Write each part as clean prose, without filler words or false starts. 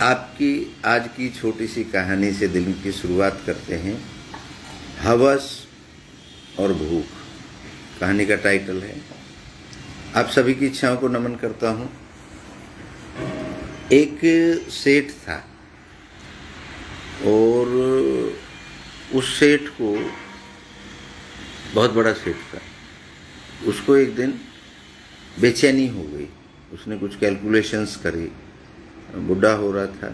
आपकी आज की छोटी सी कहानी से दिन की शुरुआत करते हैं। हवस और भूख कहानी का टाइटल है। आप सभी की इच्छाओं को नमन करता हूँ। एक सेठ था और उस सेठ को, बहुत बड़ा सेठ था, उसको एक दिन बेचैनी हो गई। उसने कुछ कैलकुलेशंस करी, बुढ़ा हो रहा था।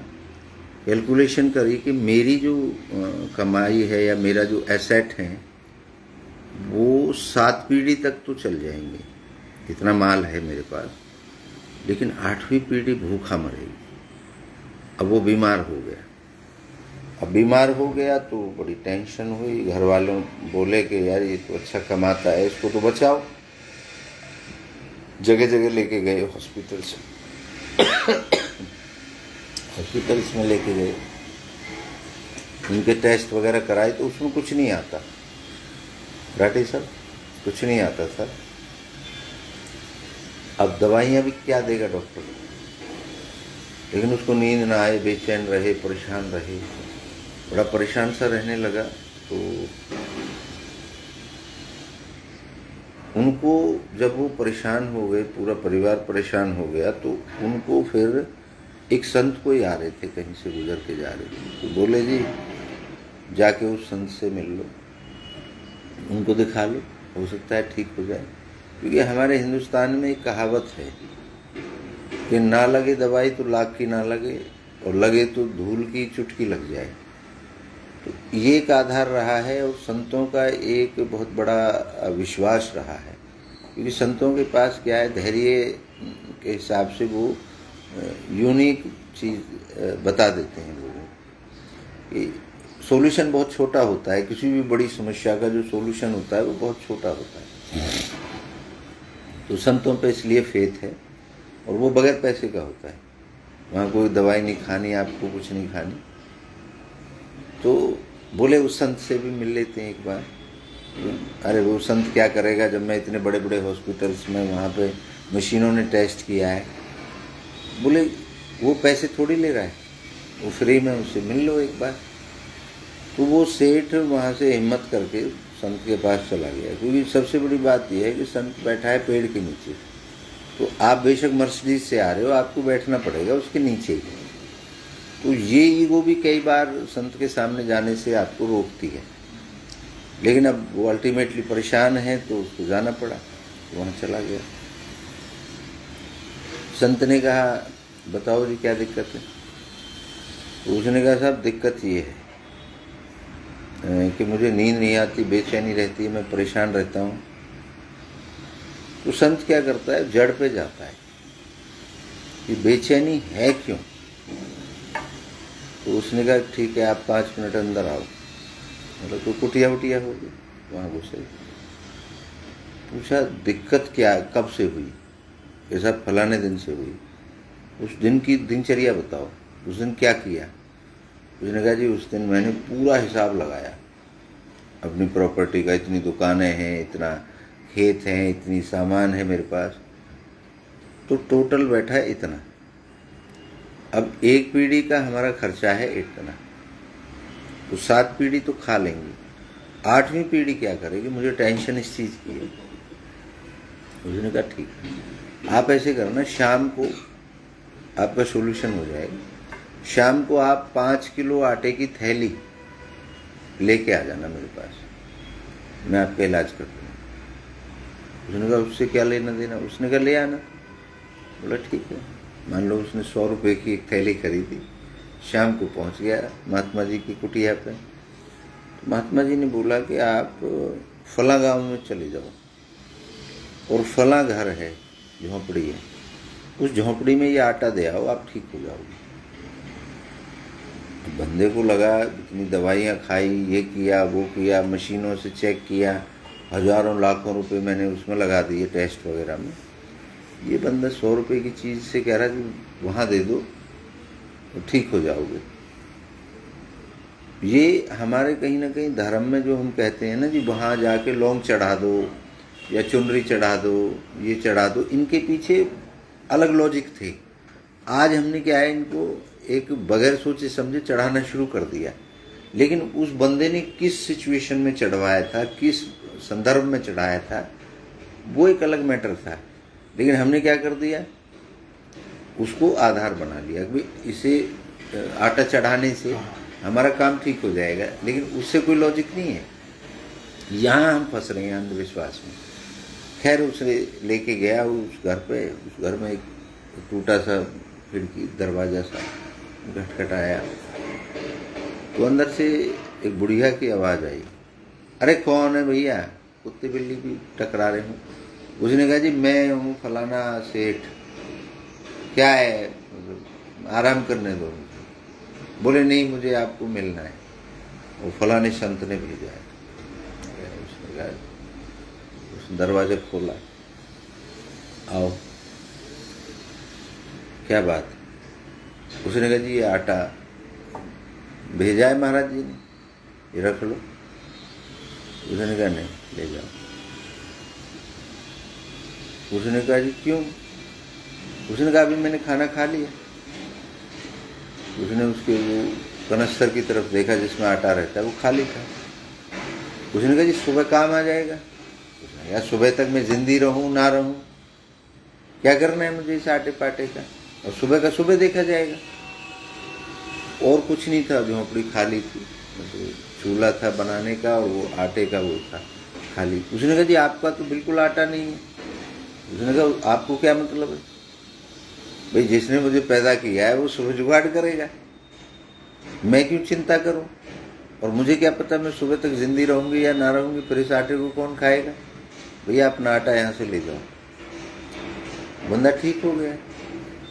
कैलकुलेशन करी कि मेरी जो कमाई है या मेरा जो एसेट है वो 7 पीढ़ी तक तो चल जाएंगे, इतना माल है मेरे पास, लेकिन 8वीं पीढ़ी भूखा मरेगी। अब वो बीमार हो गया। अब बीमार हो गया तो बड़ी टेंशन हुई। घर वालों बोले कि यार ये तो अच्छा कमाता है, इसको तो बचाओ। जगह जगह लेके गए, हॉस्पिटल्स में लेके गए, उनके टेस्ट वगैरह कराए तो उसमें कुछ नहीं आता। राठी साहब, कुछ नहीं आता सर। अब दवाइयाँ भी क्या देगा डॉक्टर, लेकिन उसको नींद ना आए, बेचैन रहे, परेशान रहे, बड़ा परेशान सा रहने लगा। तो उनको, जब वो परेशान हो गए, पूरा परिवार परेशान हो गया, तो उनको फिर एक संत कोई आ रहे थे, कहीं से गुजर के जा रहे थे, तो बोले जी जाके उस संत से मिल लो, उनको दिखा लो, हो सकता है ठीक हो जाए। क्योंकि हमारे हिंदुस्तान में एक कहावत है कि ना लगे दवाई तो लाख की ना लगे, और लगे तो धूल की चुटकी लग जाए। तो ये एक आधार रहा है, और संतों का एक बहुत बड़ा विश्वास रहा है। क्योंकि संतों के पास क्या है, धैर्य के हिसाब से वो यूनिक चीज़ बता देते हैं लोगों कि सॉल्यूशन बहुत छोटा होता है। किसी भी बड़ी समस्या का जो सॉल्यूशन होता है वो बहुत छोटा होता है। तो संतों पे इसलिए फेथ है, और वो बगैर पैसे का होता है। वहाँ कोई दवाई नहीं खानी, आपको कुछ नहीं खानी। तो बोले उस संत से भी मिल लेते हैं एक बार। अरे वो संत क्या करेगा, जब मैं इतने बड़े बड़े हॉस्पिटल्स में, वहाँ पे मशीनों ने टेस्ट किया है। बोले वो पैसे थोड़ी ले रहा है, वो फ्री में, उससे मिल लो एक बार। तो वो सेठ वहाँ से हिम्मत करके संत के पास चला गया। क्योंकि सबसे बड़ी बात यह है कि संत बैठा है पेड़ के नीचे, तो आप बेशक मर्सिडीज से आ रहे हो, आपको बैठना पड़ेगा उसके नीचे ही। तो ये ईगो भी कई बार संत के सामने जाने से आपको रोकती है। लेकिन अब वो अल्टीमेटली परेशान है तो उसको जाना पड़ा, तो वहाँ चला गया। संत ने कहा बताओ जी क्या दिक्कत है। तो उसने कहा साहब दिक्कत ये है कि मुझे नींद नहीं आती, बेचैनी रहती है, मैं परेशान रहता हूँ। तो संत क्या करता है, जड़ पे जाता है कि बेचैनी है क्यों। तो उसने कहा ठीक है आप 5 मिनट अंदर आओ। मतलब तो कुटिया वुटिया हो गई, वहाँ घुसे। पूछा दिक्कत क्या, कब से हुई। ऐसा फलाने दिन से हुई। उस दिन की दिनचर्या बताओ, उस दिन क्या किया। उसने कहा जी उस दिन मैंने पूरा हिसाब लगाया अपनी प्रॉपर्टी का, इतनी दुकानें हैं, इतना खेत हैं, इतनी सामान है मेरे पास, तो टोटल बैठा है इतना। अब 1 पीढ़ी का हमारा खर्चा है इतना, तो 7 पीढ़ी तो खा लेंगे, 8वीं पीढ़ी क्या करेगी, मुझे टेंशन इस चीज़ की है। उसने कहा ठीक है, आप ऐसे करना, शाम को आपका सोल्यूशन हो जाएगा। शाम को आप 5 किलो आटे की थैली लेके आ जाना मेरे पास, मैं आपका इलाज कर दूँगा। उसने कहा उससे क्या लेना देना। उसने कहा ले आना। बोला ठीक है। मान लो उसने 100 रुपये की एक थैली खरीदी, शाम को पहुंच गया महात्मा जी की कुटिया पे। तो महात्मा जी ने बोला कि आप फला गांव में चले जाओ, और फला घर है, झोंपड़ी है, उस झोंपड़ी में ये आटा दे आओ, आप ठीक हो जाओगे। तो बंदे को लगा, इतनी दवाइयाँ खाई, ये किया वो किया, मशीनों से चेक किया, हज़ारों लाखों रुपए मैंने उसमें लगा दिए टेस्ट वगैरह में। ये बंदा 100 रुपये की चीज़ से कह रहा है कि वहाँ दे दो तो ठीक हो जाओगे। ये हमारे कहीं ना कहीं धर्म में जो हम कहते हैं ना जी, वहाँ जाके लौंग चढ़ा दो या चुनरी चढ़ा दो, ये चढ़ा दो, इनके पीछे अलग लॉजिक थे। आज हमने क्या है, इनको एक बगैर सोचे समझे चढ़ाना शुरू कर दिया। लेकिन उस बंदे ने किस सिचुएशन में चढ़वाया था, किस संदर्भ में चढ़ाया था, वो एक अलग मैटर था। लेकिन हमने क्या कर दिया, उसको आधार बना लिया कि इसे आटा चढ़ाने से हमारा काम ठीक हो जाएगा। लेकिन उससे कोई लॉजिक नहीं है। यहाँ हम फंस रहे हैं अंधविश्वास में। खैर उसे लेके गया उस घर पे। उस घर में एक टूटा सा खिड़की दरवाज़ा सा खटखटाया तो अंदर से एक बुढ़िया की आवाज़ आई, अरे कौन है भैया, कुत्ते बिल्ली भी टकरा रहे हूँ। उसने कहा जी मैं हूँ फलाना सेठ, क्या है, आराम करने दो। बोले नहीं मुझे आपको मिलना है, वो फलाने संत ने भेजा है। उसने कहा, उसने दरवाज़ा खोला, आओ क्या बात। उसने कहा जी ये आटा भेजा है महाराज जी ने, ये रख लो। उसने कहा नहीं ले जाओ। उसने कहा जी क्यों। उसने कहा अभी मैंने खाना खा लिया। उसने उसके वो कनस्तर की तरफ देखा जिसमें आटा रहता है, वो खाली था। उसने कहा जी सुबह काम आ जाएगा। उसने कहा सुबह तक मैं जिंदी रहूं ना रहूं, क्या करना है मुझे इस आटे पाटे का, और सुबह का सुबह देखा जाएगा। और कुछ नहीं था, झोंपड़ी खाली थी, मतलब चूल्हा था बनाने का और वो आटे का वो था खाली। उसने कहा जी आपका तो बिल्कुल आटा नहीं है। उसने कहा आपको क्या मतलब है, भाई जिसने मुझे पैदा किया है वो सुबह जुगाड़ करेगा, मैं क्यों चिंता करूं, और मुझे क्या पता मैं सुबह तक जिंदी रहूंगी या ना रहूंगी, फिर इस आटे को कौन खाएगा। भैया अपना आटा यहाँ से ले जाओ। बंदा ठीक हो गया।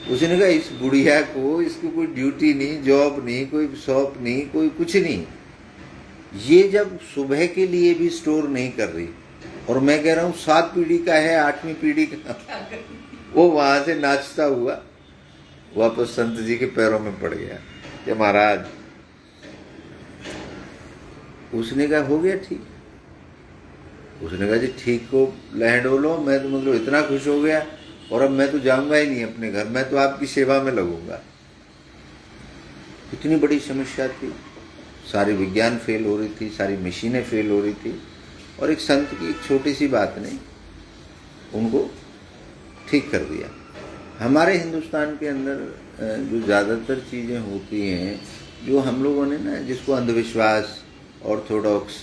उसने कहा इस बुढ़िया को, इसकी कोई ड्यूटी नहीं, जॉब नहीं, कोई शॉप नहीं, कोई कुछ नहीं, ये जब सुबह के लिए भी स्टोर नहीं कर रही, और मैं कह रहा हूँ 7 पीढ़ी का है, 8वीं पीढ़ी का, वो वहां से नाचता हुआ वापस संत जी के पैरों में पड़ गया कि महाराज। उसने कहा हो गया ठीक। उसने कहा जी ठीक को लहडोलो, मैं तो मतलब इतना खुश हो गया, और अब मैं तो जाऊंगा ही नहीं अपने घर, मैं तो आपकी सेवा में लगूंगा। इतनी बड़ी समस्या थी, सारी विज्ञान फेल हो रही थी, सारी मशीनें फेल हो रही थी, और एक संत की एक छोटी सी बात ने उनको ठीक कर दिया। हमारे हिंदुस्तान के अंदर जो ज़्यादातर चीज़ें होती हैं, जो हम लोगों ने ना, जिसको अंधविश्वास, ऑर्थोडॉक्स,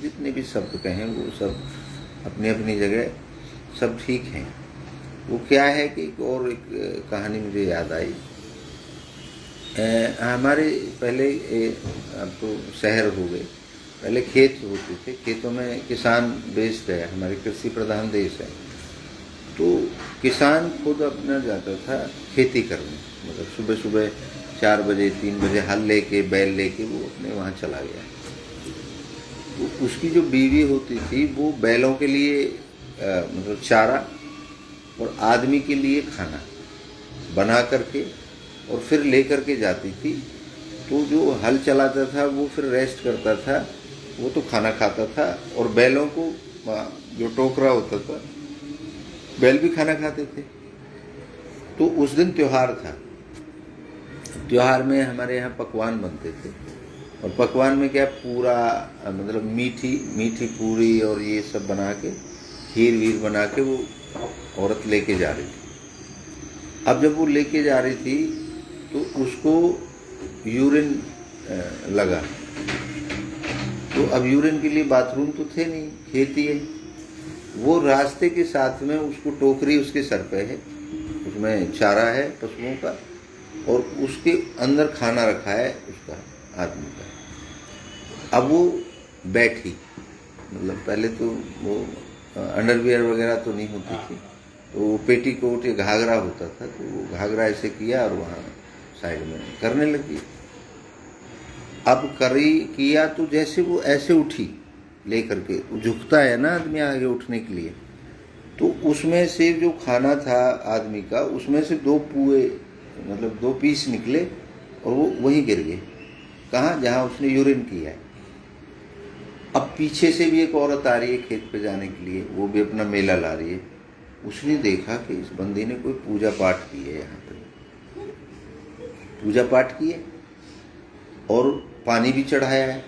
जितने भी शब्द कहें, वो सब अपनी अपनी जगह सब ठीक हैं। वो क्या है कि और एक कहानी मुझे याद आई। हमारे पहले अब तो शहर हो गए, पहले खेत होते थे, खेतों में किसान बेस्ड है, हमारे कृषि प्रधान देश है। तो किसान खुद अपना जाता था खेती करने, मतलब सुबह सुबह 4 बजे 3 बजे हल लेके, बैल लेके वो अपने वहाँ चला गया। तो उसकी जो बीवी होती थी वो बैलों के लिए मतलब चारा और आदमी के लिए खाना बना करके और फिर ले करके जाती थी। तो जो हल चलाता था वो फिर रेस्ट करता था, वो तो खाना खाता था, और बैलों को जो टोकरा होता था, बैल भी खाना खाते थे। तो उस दिन त्योहार था। त्योहार में हमारे यहाँ पकवान बनते थे, और पकवान में क्या पूरा मतलब मीठी पूरी और ये सब बना के, खीर वीर बना के वो औरत लेके जा रही थी। अब जब वो लेके जा रही थी तो उसको यूरिन लगा। तो अब यूरिन के लिए बाथरूम तो थे नहीं, खेती है। वो रास्ते के साथ में उसको टोकरी उसके सर पे है, उसमें चारा है पशुओं का, और उसके अंदर खाना रखा है उसका, आदमी का। अब वो बैठी, मतलब पहले तो वो अंडरवियर वगैरह तो नहीं होती थी, तो वो पेटीकोट या घाघरा होता था, तो वो घाघरा ऐसे किया और वहाँ साइड में करने लगी। अब किया तो जैसे वो ऐसे उठी ले करके, झुकता है ना आदमी आगे उठने के लिए, तो उसमें से जो खाना था आदमी का, उसमें से 2 पुए मतलब 2 पीस निकले और वो वहीं गिर गए। कहाँ? जहाँ उसने यूरिन किया है। अब पीछे से भी एक औरत आ रही है खेत पे जाने के लिए, वो भी अपना मेला ला रही है। उसने देखा कि इस बंदी ने कोई पूजा पाठ की है यहाँ पे, पूजा पाठ किए और पानी भी चढ़ाया है,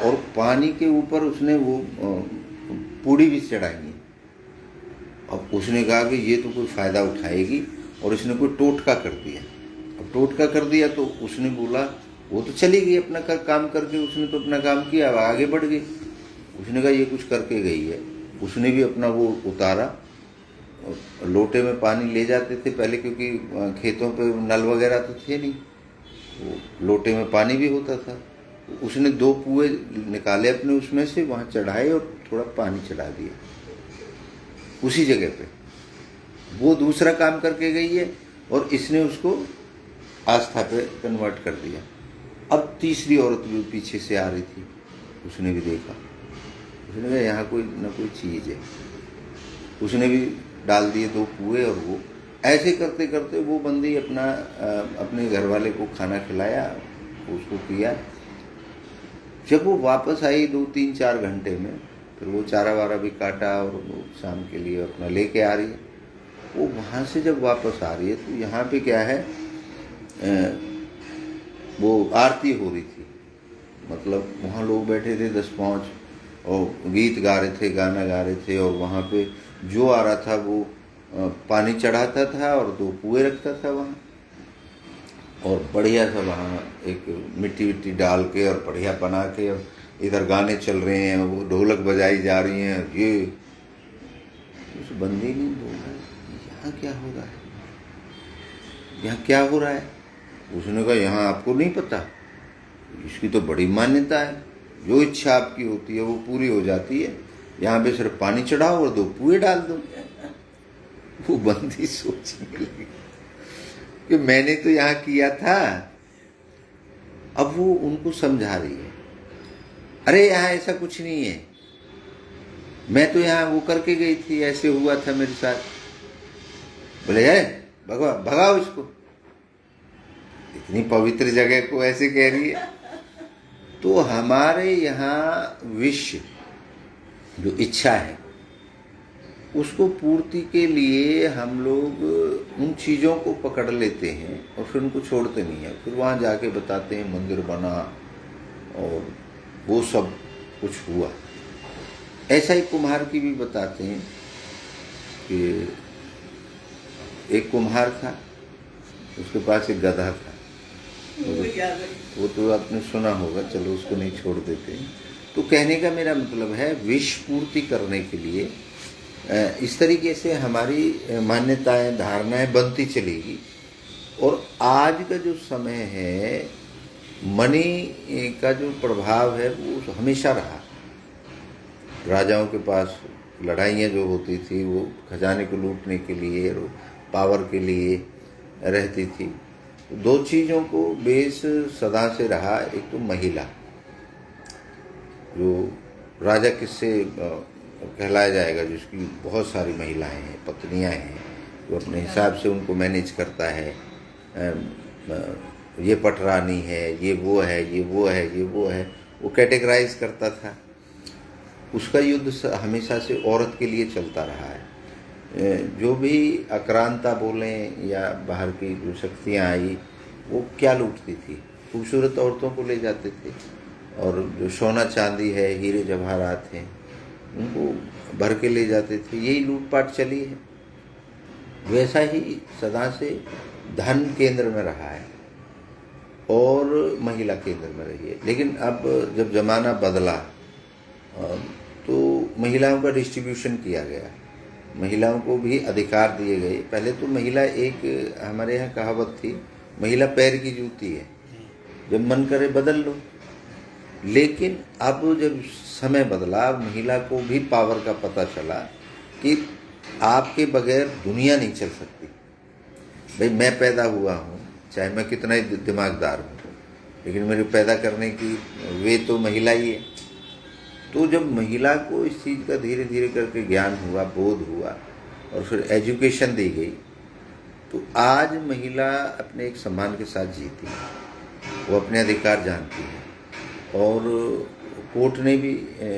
और पानी के ऊपर उसने वो पूड़ी भी चढ़ाई है। अब उसने कहा कि ये तो कोई फ़ायदा उठाएगी, और इसने कोई टोटका कर दिया। अब टोटका कर दिया तो उसने बोला, वो तो चली गई अपना काम करके, उसने तो अपना काम किया, अब आगे बढ़ गई। उसने कहा ये कुछ करके गई है। उसने भी अपना वो उतारा, लोटे में पानी ले जाते थे पहले, क्योंकि खेतों पे नल वगैरह तो थे नहीं, वो लोटे में पानी भी होता था। उसने 2 पुए निकाले अपने उसमें से, वहाँ चढ़ाए और थोड़ा पानी चढ़ा दिया उसी जगह पे। वो दूसरा काम करके गई है और इसने उसको आस्था पे कन्वर्ट कर दिया। अब तीसरी औरत भी पीछे से आ रही थी, उसने भी देखा, उसने कहा यहाँ कोई ना कोई चीज़ है। उसने भी डाल दिए 2 पुए, और वो ऐसे करते करते वो बंदी अपने घर वाले को खाना खिलाया, उसको किया। जब वो वापस आई 2-3-4 घंटे में, फिर वो चारा वारा भी काटा और वो शाम के लिए अपना लेके आ रही है। वो वहाँ से जब वापस आ रही है तो यहाँ पे क्या है, वो आरती हो रही थी। मतलब वहाँ लोग बैठे थे 10-5 और गीत गा रहे थे, गाना गा रहे थे, और वहाँ पे जो आ रहा था वो पानी चढ़ाता था और 2 पुए रखता था वहाँ, और बढ़िया सा वहाँ एक मिट्टी विट्टी डाल के और बढ़िया बना के, और इधर गाने चल रहे हैं, वो ढोलक बजाई जा रही हैं। ये उस बंदी ने बोला, यहाँ क्या हो रहा है, यहाँ क्या हो रहा है? उसने कहा यहाँ आपको नहीं पता, इसकी तो बड़ी मान्यता है, जो इच्छा आपकी होती है वो पूरी हो जाती है, यहाँ पे सिर्फ पानी चढ़ाओ और 2 पुए डाल दो। वो बंदी सोचने लगी कि मैंने तो यहाँ किया था। अब वो उनको समझा रही है, अरे यहाँ ऐसा कुछ नहीं है, मैं तो यहाँ वो करके गई थी, ऐसे हुआ था मेरे साथ। बोले है भगाओ इसको, इतनी पवित्र जगह को ऐसे कह रही है। तो हमारे यहाँ विश्व जो इच्छा है उसको पूर्ति के लिए हम लोग उन चीज़ों को पकड़ लेते हैं और फिर उनको छोड़ते नहीं हैं। फिर वहाँ जाके बताते हैं मंदिर बना और वो सब कुछ हुआ। ऐसा ही कुम्हार की भी बताते हैं कि एक कुम्हार था, उसके पास एक गधा था। वो तो आपने सुना होगा, चलो उसको नहीं छोड़ देते। तो कहने का मेरा मतलब है, विष पूर्ति करने के लिए इस तरीके से हमारी मान्यताएं, धारणाएं बनती चलेगी। और आज का जो समय है, मनी का जो प्रभाव है वो हमेशा रहा। राजाओं के पास लड़ाइयाँ जो होती थी वो खजाने को लूटने के लिए, पावर के लिए रहती थी। 2 चीज़ों को बेस सदा से रहा। एक तो महिला, जो राजा किससे कहलाया जाएगा, जिसकी बहुत सारी महिलाएं हैं, पत्नियां हैं, जो अपने हिसाब से उनको मैनेज करता है। ये पटरानी है, ये वो है, ये वो है, ये वो है, वो कैटेगराइज करता था। उसका युद्ध हमेशा से औरत के लिए चलता रहा है। जो भी आक्रांता बोलें या बाहर की जो शक्तियाँ आई, वो क्या लूटती थी? खूबसूरत औरतों को ले जाते थे, और जो सोना चांदी है, हीरे जवाहरात हैं, उनको भर के ले जाते थे। यही लूटपाट चली है। वैसा ही सदा से धन केंद्र में रहा है और महिला केंद्र में रही है। लेकिन अब जब ज़माना बदला तो महिलाओं का डिस्ट्रीब्यूशन किया गया, महिलाओं को भी अधिकार दिए गए। पहले तो महिला, एक हमारे यहाँ कहावत थी, महिला पैर की जूती है, जब मन करे बदल लो। लेकिन अब जब समय बदला, महिला को भी पावर का पता चला कि आपके बगैर दुनिया नहीं चल सकती। भाई मैं पैदा हुआ हूँ, चाहे मैं कितना ही दिमागदार हूँ, लेकिन मेरे पैदा करने की वे तो महिला ही है। तो जब महिला को इस चीज़ का धीरे धीरे करके ज्ञान हुआ, बोध हुआ, और फिर एजुकेशन दी गई, तो आज महिला अपने एक सम्मान के साथ जीती है, वो अपने अधिकार जानती है। और कोर्ट ने भी,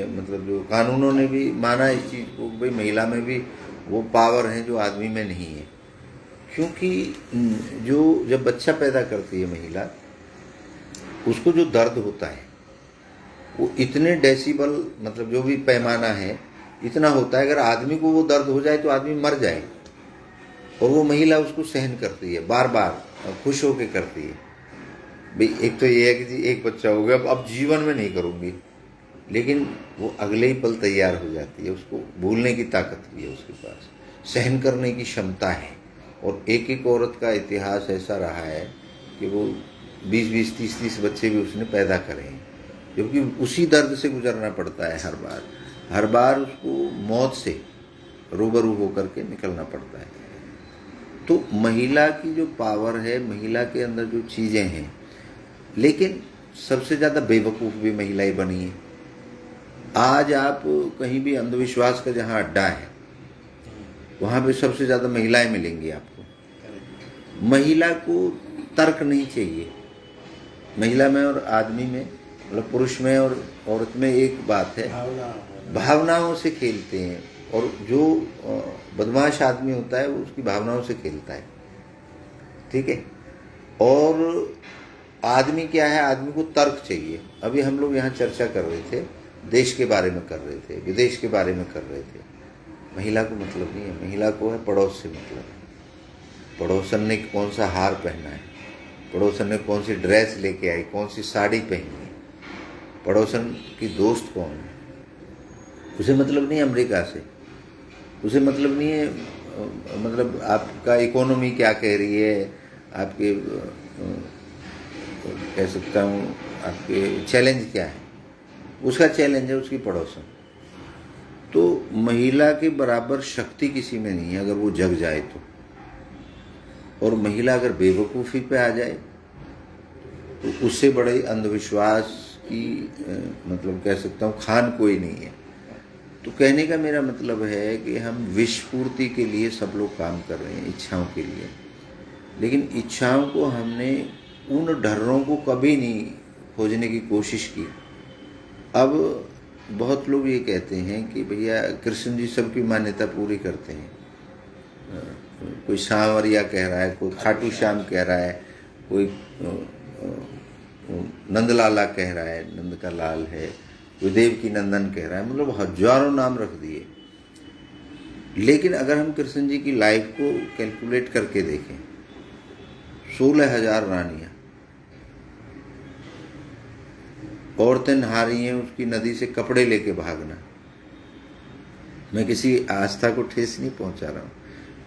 मतलब जो कानूनों ने भी माना इस चीज़ को, भाई महिला में भी वो पावर है जो आदमी में नहीं है। क्योंकि जो जब बच्चा पैदा करती है महिला, उसको जो दर्द होता है वो इतने डेसिबल, मतलब जो भी पैमाना है इतना होता है। अगर आदमी को वो दर्द हो जाए तो आदमी मर जाए, और वो महिला उसको सहन करती है, बार बार खुश होकर करती है। भाई एक तो ये है कि जी एक बच्चा हो गया, अब जीवन में नहीं करूँगी, लेकिन वो अगले ही पल तैयार हो जाती है। उसको भूलने की ताकत भी है उसके पास, सहन करने की क्षमता है। और एक एक औरत का इतिहास ऐसा रहा है कि वो 20-20, 30-30 बच्चे भी उसने पैदा करे हैं, क्योंकि उसी दर्द से गुजरना पड़ता है हर बार उसको मौत से रूबरू होकर के निकलना पड़ता है। तो महिला की जो पावर है, महिला के अंदर जो चीज़ें हैं, लेकिन सबसे ज़्यादा बेवकूफ़ भी महिला ही बनी है। आज आप कहीं भी अंधविश्वास का जहाँ अड्डा है वहाँ पे सबसे ज़्यादा महिलाएं मिलेंगी आपको। महिला को तर्क नहीं चाहिए। महिला में और आदमी में, मतलब पुरुष में और औरत में एक बात है, भावनाओं से खेलते हैं। और जो बदमाश आदमी होता है वो उसकी भावनाओं से खेलता है, ठीक है। और आदमी क्या है, आदमी को तर्क चाहिए। अभी हम लोग यहाँ चर्चा कर रहे थे, देश के बारे में कर रहे थे, विदेश के बारे में कर रहे थे। महिला को मतलब नहीं है, महिला को है पड़ोस से मतलब। पड़ोसन ने कौन सा हार पहना है, पड़ोसन ने कौन सी ड्रेस लेके आई, कौन सी साड़ी पहनी है, पड़ोसन की दोस्त कौन है, उसे मतलब नहीं है अमेरिका से, उसे मतलब नहीं है मतलब आपका इकोनॉमी क्या कह रही है, आपके कह सकता हूँ आपके चैलेंज क्या है, उसका चैलेंज है उसकी पड़ोसन। तो महिला के बराबर शक्ति किसी में नहीं है अगर वो जग जाए तो। और महिला अगर बेवकूफ़ी पे आ जाए तो उससे बड़े अंधविश्वास की मतलब कह सकता हूँ खान कोई नहीं है। तो कहने का मेरा मतलब है कि हम विश्व पूर्ति के लिए सब लोग काम कर रहे हैं, इच्छाओं के लिए, लेकिन इच्छाओं को हमने उन ढर्रों को कभी नहीं खोजने की कोशिश की। अब बहुत लोग ये कहते हैं कि भैया कृष्ण जी सबकी मान्यता पूरी करते हैं। कोई सांवरिया कह रहा है, कोई खाटू श्याम कह रहा है, कोई नंदलाला कह रहा है, नंद का लाल है, कोई देवकी नंदन कह रहा है, मतलब हजारों नाम रख दिए। लेकिन अगर हम कृष्ण जी की लाइफ को कैलकुलेट करके देखें, 16,000 रानियां, औरतें नहा रही हैं, उसकी नदी से कपड़े लेके भागना। मैं किसी आस्था को ठेस नहीं पहुंचा रहा हूँ,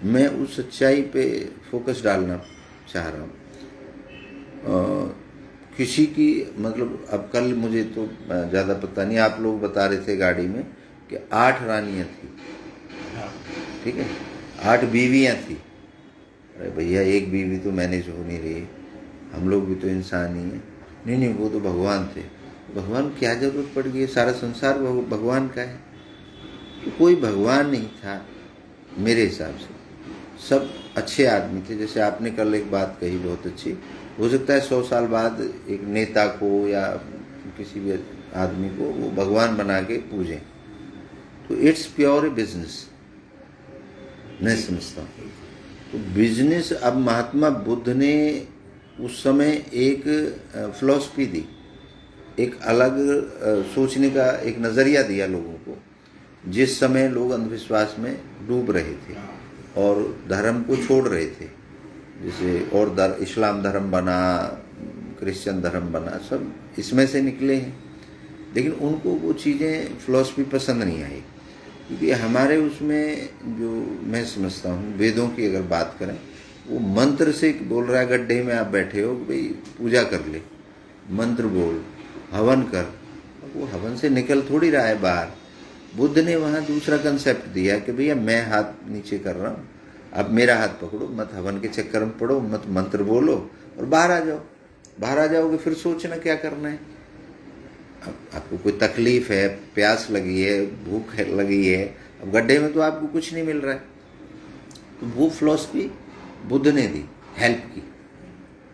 मैं उस सच्चाई पे फोकस डालना चाह रहा हूँ। किसी की मतलब अब कल मुझे तो ज़्यादा पता नहीं, आप लोग बता रहे थे गाड़ी में कि 8 रानियाँ थी, ठीक है, 8 बीवियाँ थी। अरे भैया एक बीवी तो मैनेज हो नहीं रही, हम लोग भी तो इंसान ही हैं। नहीं वो तो भगवान थे। भगवान क्या जरूरत पड़ गई, सारा संसार भगवान का है। तो कोई भगवान नहीं था मेरे हिसाब से, सब अच्छे आदमी थे। जैसे आपने कल एक बात कही बहुत अच्छी, हो सकता है 100 साल बाद एक नेता को या किसी भी आदमी को वो भगवान बना के पूजें, तो इट्स प्योर बिजनेस, मैं समझता हूँ। तो बिजनेस, अब महात्मा बुद्ध ने उस समय एक फिलॉसफी दी, एक अलग सोचने का एक नज़रिया दिया लोगों को, जिस समय लोग अंधविश्वास में डूब रहे थे और धर्म को छोड़ रहे थे। जैसे और इस्लाम धर्म बना, क्रिश्चियन धर्म बना, सब इसमें से निकले हैं। लेकिन उनको वो चीज़ें फिलॉसफी पसंद नहीं आई, क्योंकि हमारे उसमें जो मैं समझता हूँ, वेदों की अगर बात करें, वो मंत्र से बोल रहा है, गड्ढे में आप बैठे हो भाई पूजा कर ले, मंत्र बोल, हवन कर। अब वो हवन से निकल थोड़ी रहा है बाहर। बुद्ध ने वहाँ दूसरा कंसेप्ट दिया कि भैया मैं हाथ नीचे कर रहा हूँ, अब मेरा हाथ पकड़ो, मत हवन के चक्कर में पड़ो, मत मंत्र बोलो और बाहर आ जाओ। बाहर आ जाओगे फिर सोचना क्या करना है। अब आपको कोई तकलीफ है, प्यास लगी है, भूख लगी है, अब गड्ढे में तो आपको कुछ नहीं मिल रहा है। तो वो फिलॉसफी बुद्ध ने दी, हेल्प की,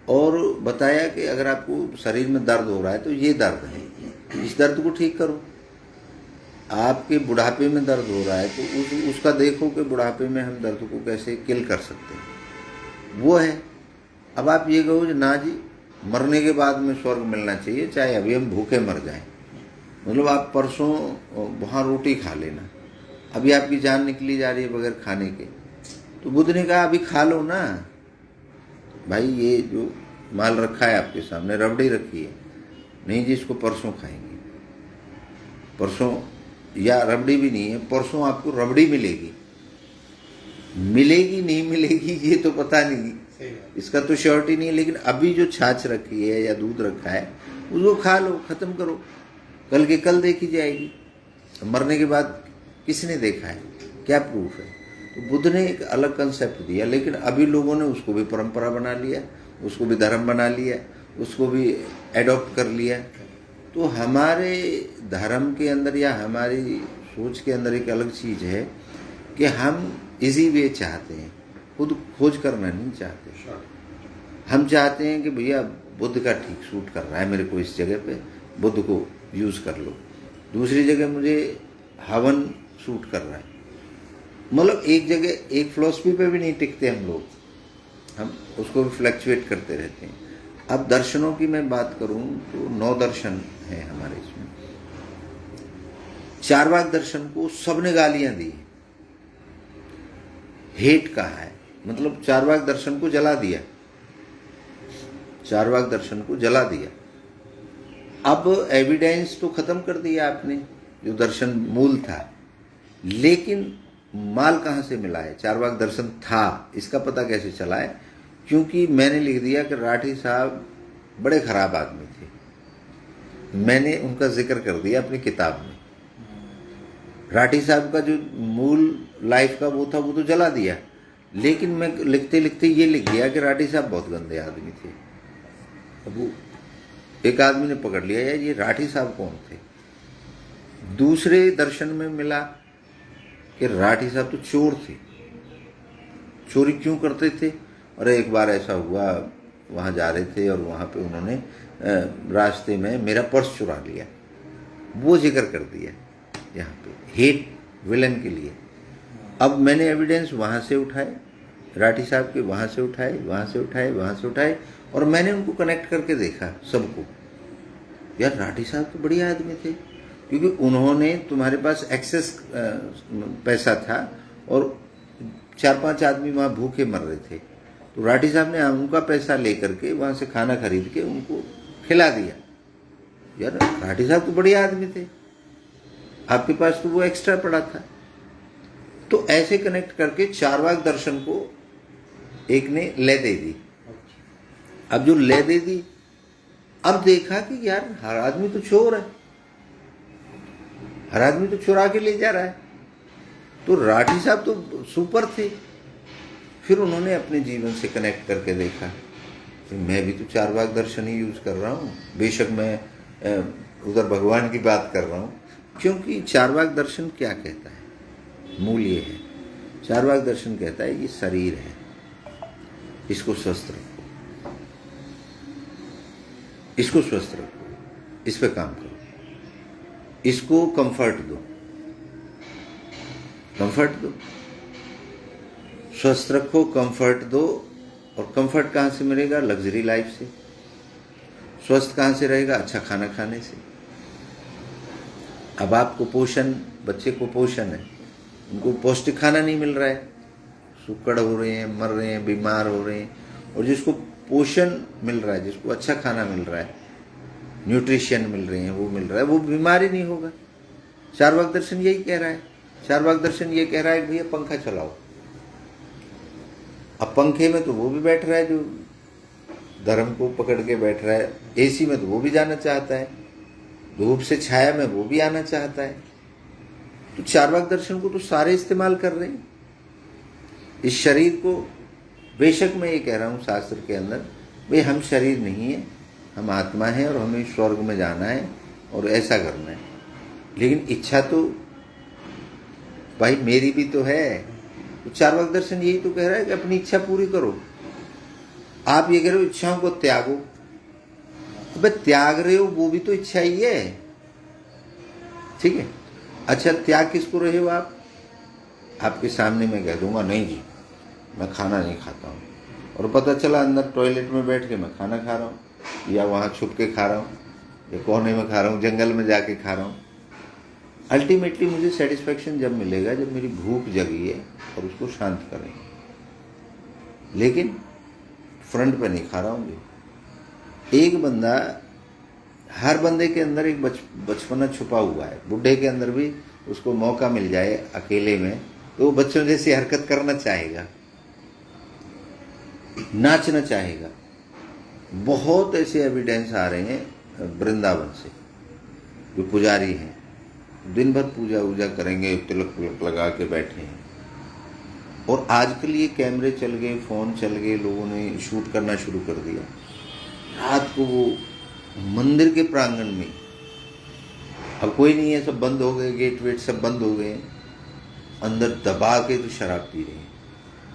और बताया कि अगर आपको शरीर में दर्द हो रहा है तो ये दर्द है, इस दर्द को ठीक करो। आपके बुढ़ापे में दर्द हो रहा है तो उसका देखो कि बुढ़ापे में हम दर्द को कैसे किल कर सकते हैं। वो है। अब आप ये कहो कि ना जी मरने के बाद में स्वर्ग मिलना चाहिए, चाहे अभी हम भूखे मर जाएं, मतलब आप परसों वहाँ रोटी खा लेना, अभी आपकी जान निकली जा रही है बगैर खाने के, तो बुद्ध ने कहा अभी खा लो ना भाई, ये जो माल रखा है आपके सामने, रबड़ी रखी है, नहीं जी इसको परसों खाएंगे, परसों, या रबड़ी भी नहीं है, परसों आपको रबड़ी मिलेगी, मिलेगी नहीं मिलेगी ये तो पता नहीं, इसका तो श्योरिटी नहीं है, लेकिन अभी जो छाछ रखी है या दूध रखा है उसको खा लो, खत्म करो, कल के कल देखी जाएगी। मरने के बाद किसने देखा है, क्या प्रूफ है? तो बुद्ध ने एक अलग कंसेप्ट दिया, लेकिन अभी लोगों ने उसको भी परंपरा बना लिया, उसको भी धर्म बना लिया, उसको भी एडॉप्ट कर लिया। तो हमारे धर्म के अंदर या हमारी सोच के अंदर एक अलग चीज़ है कि हम इजी वे चाहते हैं, खुद खोज करना नहीं चाहते। हम चाहते हैं कि भैया बुद्ध का ठीक सूट कर रहा है मेरे को, इस जगह पे बुद्ध को यूज़ कर लो, दूसरी जगह मुझे हवन सूट कर रहा है, मतलब एक जगह एक फिलॉसफी पे भी नहीं टिकते हम लोग, हम उसको भी फ्लक्चुएट करते रहते हैं। अब दर्शनों की मैं बात करूं तो 9 दर्शन हैं हमारे इसमें। चारवाक दर्शन को सबने गालियां दी, हेट कहा है, मतलब चारवाक दर्शन को जला दिया, चारवाक दर्शन को जला दिया। अब एविडेंस तो खत्म कर दिया आपने, जो दर्शन मूल था, लेकिन माल कहाँ से मिला है? चारवाक दर्शन था, इसका पता कैसे चला है? क्योंकि मैंने लिख दिया कि राठी साहब बड़े खराब आदमी थे, मैंने उनका जिक्र कर दिया अपनी किताब में। राठी साहब का जो मूल लाइफ का वो था वो तो जला दिया, लेकिन मैं लिखते लिखते ये लिख गया कि राठी साहब बहुत गंदे आदमी थे। अब वो एक आदमी ने पकड़ लिया यार ये राठी साहब कौन थे। दूसरे दर्शन में मिला कि राठी साहब तो चोर थे, चोरी क्यों करते थे? अरे एक बार ऐसा हुआ, वहाँ जा रहे थे और वहाँ पे उन्होंने रास्ते में मेरा पर्स चुरा लिया, वो जिक्र कर दिया यहाँ पे, हेट विलन के लिए। अब मैंने एविडेंस वहाँ से उठाए, राठी साहब के वहाँ से उठाए, वहाँ से उठाए, वहाँ से उठाए, और मैंने उनको कनेक्ट करके देखा सबको, यार राठी साहब तो बढ़िया आदमी थे, क्योंकि उन्होंने, तुम्हारे पास एक्सेस पैसा था और 4-5 आदमी वहाँ भूखे मर रहे थे, तो राठी साहब ने उनका पैसा लेकर के वहाँ से खाना खरीद के उनको खिला दिया। यार राठी साहब तो बढ़िया आदमी थे, आपके पास तो वो एक्स्ट्रा पड़ा था। तो ऐसे कनेक्ट करके चारवाक दर्शन को एक ने ले दे दी। अब जो ले दे दी, अब देखा कि यार हर आदमी तो चोर है, हर आदमी तो चुरा के ले जा रहा है, तो राठी साहब तो सुपर थे। फिर उन्होंने अपने जीवन से कनेक्ट करके देखा कि मैं भी तो चारवाक दर्शन ही यूज कर रहा हूँ, बेशक मैं उधर भगवान की बात कर रहा हूँ। क्योंकि चारवाक दर्शन क्या कहता है? मूल ये है, चारवाक दर्शन कहता है ये शरीर है, इसको स्वस्थ रखो, इसको स्वस्थ रखो, इस पे काम करो, इसको कंफर्ट दो, कंफर्ट दो, स्वस्थ रखो, कंफर्ट दो। और कंफर्ट कहाँ से मिलेगा? लग्जरी लाइफ से। स्वस्थ कहाँ से रहेगा? अच्छा खाना खाने से। अब आप कुपोषण, बच्चे कुपोषण है, उनको पौष्टिक खाना नहीं मिल रहा है, सुक्कड़ हो रहे हैं, मर रहे हैं, बीमार हो रहे हैं। और जिसको पोषण मिल रहा है, जिसको अच्छा खाना मिल रहा है, न्यूट्रिशन मिल रहे हैं, वो मिल रहा है, वो बीमार ही नहीं होगा। चारवाक दर्शन यही कह रहा है। चारवाक दर्शन ये कह रहा है कि भैया पंखा चलाओ। अब पंखे में तो वो भी बैठ रहा है जो धर्म को पकड़ के बैठ रहा है, एसी में तो वो भी जाना चाहता है, धूप से छाया में वो भी आना चाहता है। तो चारवाक दर्शन को तो सारे इस्तेमाल कर रहे हैं। इस शरीर को, बेशक मैं ये कह रहा हूँ शास्त्र के अंदर, भाई हम शरीर नहीं है, हम आत्मा है और हमें स्वर्ग में जाना है और ऐसा करना है, लेकिन इच्छा तो भाई मेरी भी तो है। तो चारवाक दर्शन यही तो कह रहा है कि अपनी इच्छा पूरी करो। आप ये कह रहे हो इच्छाओं को त्यागो, अबे त्याग रहे हो वो भी तो इच्छा ही है, ठीक है। अच्छा त्याग किसको रहे हो आप? आपके सामने मैं कह दूंगा नहीं जी मैं खाना नहीं खाता हूँ, और पता चला अंदर टॉयलेट में बैठ के मैं खाना खा रहा हूँ, या वहाँ छुप के खा रहा हूँ, या कोने में खा रहा हूँ, जंगल में जाके खा रहा हूँ। अल्टीमेटली मुझे सेटिस्फेक्शन जब मिलेगा जब मेरी भूख जगी है और उसको शांत करेंगे। लेकिन फ्रंट पे नहीं खा रहा हूँ। एक बंदा, हर बंदे के अंदर एक बचपना छुपा हुआ है। बुढ़े के अंदर भी उसको मौका मिल जाए अकेले में तो वो बच्चों जैसी हरकत करना चाहेगा, नाचना चाहेगा। बहुत ऐसे एविडेंस आ रहे हैं वृंदावन से। जो पुजारी हैं दिन भर पूजा वूजा करेंगे, तिलक तिलक लगा के बैठे हैं। और आजकल ये कैमरे चल गए, फ़ोन चल गए, लोगों ने शूट करना शुरू कर दिया। रात को वो मंदिर के प्रांगण में, अब कोई नहीं है, सब बंद हो गए, गेट वेट सब बंद हो गए, अंदर दबा के तो शराब पी रहे हैं।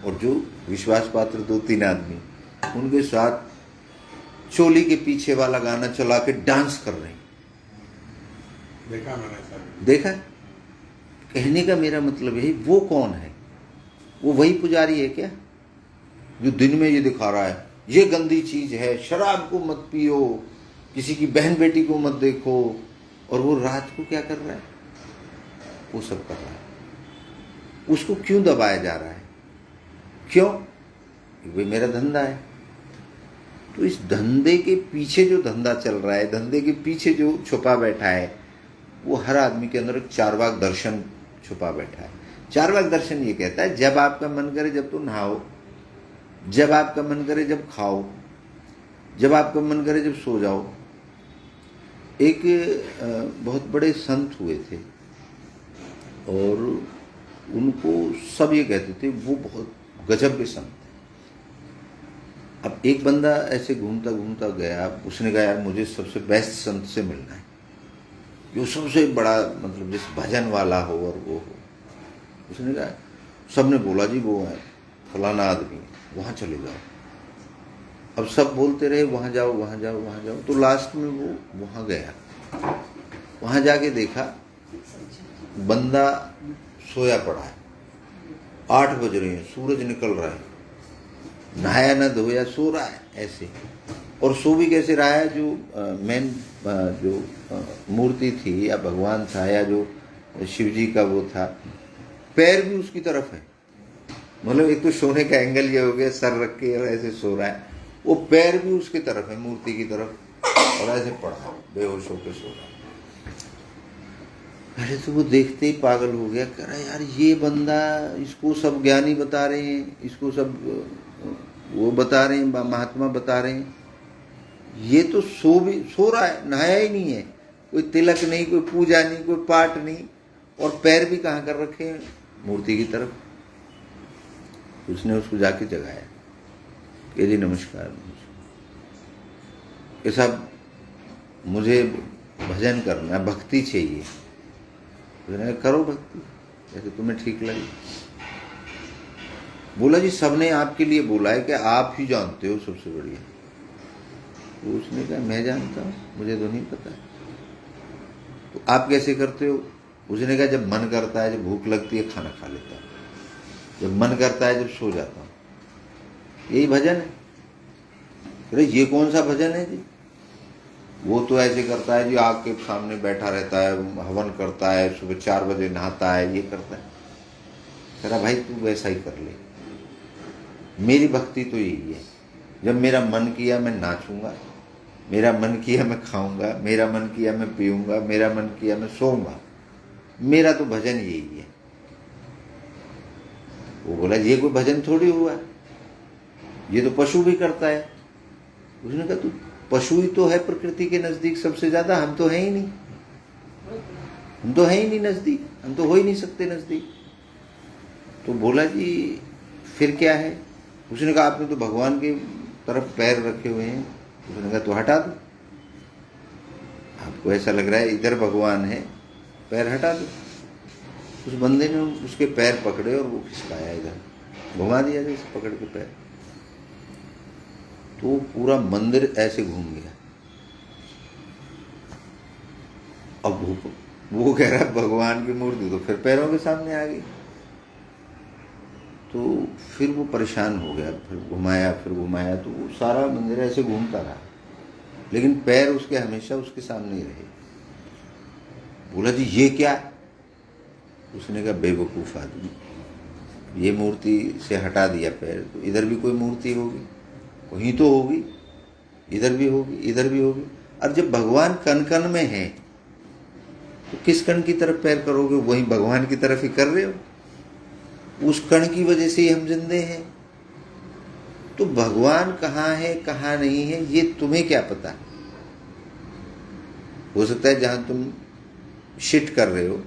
और जो विश्वास पात्र 2-3 आदमी उनके साथ चोली के पीछे वाला गाना चला के डांस कर रहे हैं। देखा मैंने सर। देखा। कहने का मेरा मतलब यही, वो कौन है? वो वही पुजारी है क्या जो दिन में ये दिखा रहा है ये गंदी चीज है, शराब को मत पियो, किसी की बहन बेटी को मत देखो, और वो रात को क्या कर रहा है? वो सब कर रहा है। उसको क्यों दबाया जा रहा है? क्यों? भाई मेरा धंधा है। तो इस धंधे के पीछे जो धंधा चल रहा है, धंधे के पीछे जो छुपा बैठा है, वो हर आदमी के अंदर एक चार्वाक दर्शन छुपा बैठा है। चार्वाक दर्शन ये कहता है जब आपका मन करे जब तो नहाओ, जब आपका मन करे जब खाओ, जब आपका मन करे जब सो जाओ। एक बहुत बड़े संत हुए थे और उनको सब ये कहते थे वो बहुत गजब के संत थे। अब एक बंदा ऐसे घूमता घूमता गया, उसने कहा यार मुझे सबसे बेस्ट संत से मिलना है, जो सबसे बड़ा मतलब जिस भजन वाला हो और वो हो। उसने कहा, सबने बोला जी वो है फलाना आदमी, वहाँ चले जाओ। अब सब बोलते रहे वहाँ जाओ वहाँ जाओ वहाँ जाओ, तो लास्ट में वो वहाँ गया। वहाँ जाके देखा बंदा सोया पड़ा है, 8 बज रहे हैं, सूरज निकल रहा है, नहाया न धोया, सो रहा है ऐसे। और सो भी कैसे रहा है? जो मेन जो मूर्ति थी या भगवान था या जो शिव जी का वो था, पैर भी उसकी तरफ है। मतलब एक तो सोने का एंगल ये हो गया, सर रख के ऐसे सो रहा है, वो पैर भी उसकी तरफ है, मूर्ति की तरफ, और ऐसे पड़ा बेहोश होकर सो रहा है। अरे तो वो देखते ही पागल हो गया, कह रहा यार ये बंदा, इसको सब ज्ञानी बता रहे हैं, इसको सब वो बता रहे हैं, महात्मा बता रहे हैं, ये तो सो रहा है, नहाया ही नहीं है, कोई तिलक नहीं, कोई पूजा नहीं, कोई पाठ नहीं, और पैर भी कहाँ कर रखे हैं? मूर्ति की तरफ। उसने उसको जाके जगाया कि जी नमस्कार, ये सब मुझे भजन करना, भक्ति चाहिए। उसने कहा करो भक्ति जैसे तुम्हें ठीक लगे। बोला जी सबने आपके लिए बोला है कि आप ही जानते हो सबसे बढ़िया। तो उसने कहा मैं जानता हूँ, मुझे तो नहीं पता। तो आप कैसे करते हो? उसने कहा जब मन करता है, जब भूख लगती है खाना खा लेता हूँ, जब मन करता है जब सो जाता हूँ, यही भजन है। अरे ये कौन सा भजन है जी? वो तो ऐसे करता है जी, आग के सामने बैठा रहता है, हवन करता है, सुबह 4 बजे नहाता है, ये करता है। कह रहा भाई तू वैसा ही कर ले, मेरी भक्ति तो यही है, जब मेरा मन किया मैं नाचूंगा, मेरा मन किया मैं खाऊंगा, मेरा मन किया मैं पीऊंगा, मेरा मन किया मैं सोऊंगा, मेरा तो भजन यही है। वो बोला ये कोई भजन थोड़ी हुआ, ये तो पशु भी करता है। उसने कहा तू पशु ही तो है प्रकृति के नजदीक सबसे ज्यादा, हम तो है ही नहीं, हम तो है ही नहीं नजदीक, हम तो हो ही नहीं सकते नजदीक। तो बोला जी फिर क्या है? उसने कहा आपने तो भगवान के तरफ पैर रखे हुए हैं। उसने कहा तो हटा दो, आपको ऐसा लग रहा है इधर भगवान है, पैर हटा दो। उस बंदे ने उसके पैर पकड़े और वो खिसकाया, इधर घुमा दिया जैसे पकड़ के पैर, तो पूरा मंदिर ऐसे घूम गया। अब वो कह रहा भगवान की मूर्ति तो फिर पैरों के सामने आ गई। तो फिर वो परेशान हो गया, फिर घुमाया तो वो सारा मंदिर ऐसे घूमता रहा, लेकिन पैर उसके हमेशा उसके सामने ही रहे। बोला जी ये क्या? उसने कहा बेवकूफ़ आदमी, ये मूर्ति से हटा दिया पैर, तो इधर भी कोई मूर्ति होगी, कहीं तो होगी, इधर भी होगी, इधर भी होगी। और जब भगवान कण कण में है तो किस कण की तरफ पैर करोगे? वही भगवान की तरफ ही कर रहे हो। उस कण की वजह से ही हम जिंदे हैं। तो भगवान कहाँ है कहाँ नहीं है ये तुम्हें क्या पता? हो सकता है जहां तुम शिट कर रहे हो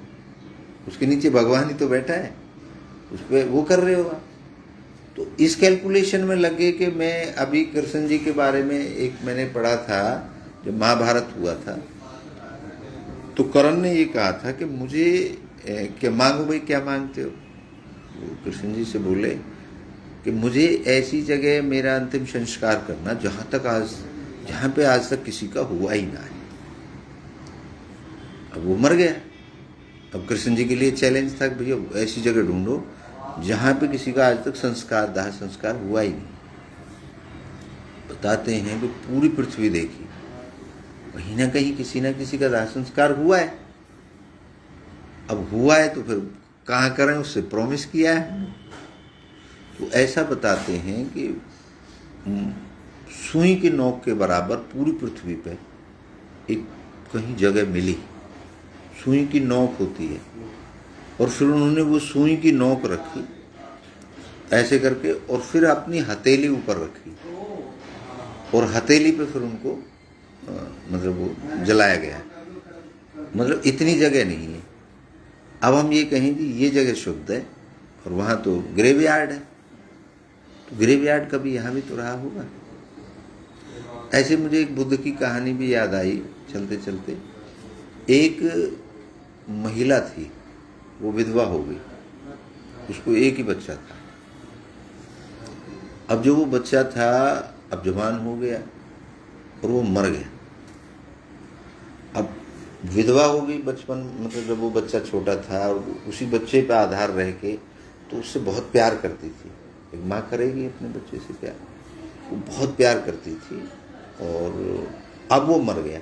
उसके नीचे भगवान ही तो बैठा है, उस पर वो कर रहे हो आप। तो इस कैलकुलेशन में लगे कि मैं अभी कृष्ण जी के बारे में एक मैंने पढ़ा था, जब महाभारत हुआ था तो कर्ण ने ये कहा था कि मुझे क्या मांगो भाई, क्या मांगते हो? वो कृष्ण जी से बोले कि मुझे ऐसी जगह मेरा अंतिम संस्कार करना जहाँ पे आज तक किसी का हुआ ही ना है। अब वो मर गया। अब कृष्ण जी के लिए चैलेंज था कि भैया ऐसी जगह ढूंढो जहाँ पे किसी का आज तक दाह संस्कार हुआ ही नहीं। बताते हैं कि पूरी पृथ्वी देखी, कहीं ना कहीं किसी ना किसी का दाह संस्कार हुआ है। अब हुआ है तो फिर कहाँ करें, उससे प्रॉमिस किया है। तो ऐसा बताते हैं कि सुई की नोक के बराबर पूरी पृथ्वी पे एक कहीं जगह मिली, सुई की नोक होती है, और फिर उन्होंने वो सुई की नोक रखी ऐसे करके, और फिर अपनी हथेली ऊपर रखी, और हथेली पे फिर उनको मतलब वो जलाया गया। मतलब इतनी जगह नहीं है। अब हम ये कहें कि ये जगह शुद्ध है और वहाँ तो ग्रेवयार्ड है, तो ग्रेवयार्ड कभी यहाँ भी तो रहा होगा। ऐसे मुझे एक बुद्ध की कहानी भी याद आई चलते चलते। एक महिला थी, वो विधवा हो गई, उसको एक ही बच्चा था। अब जो वो बच्चा था अब जवान हो गया और वो मर गया। अब विधवा हो गई बचपन, मतलब जब वो बच्चा छोटा था, और उसी बच्चे पे आधार रह के तो उससे बहुत प्यार करती थी। एक माँ करेगी अपने बच्चे से प्यार, वो बहुत प्यार करती थी। और अब वो मर गया,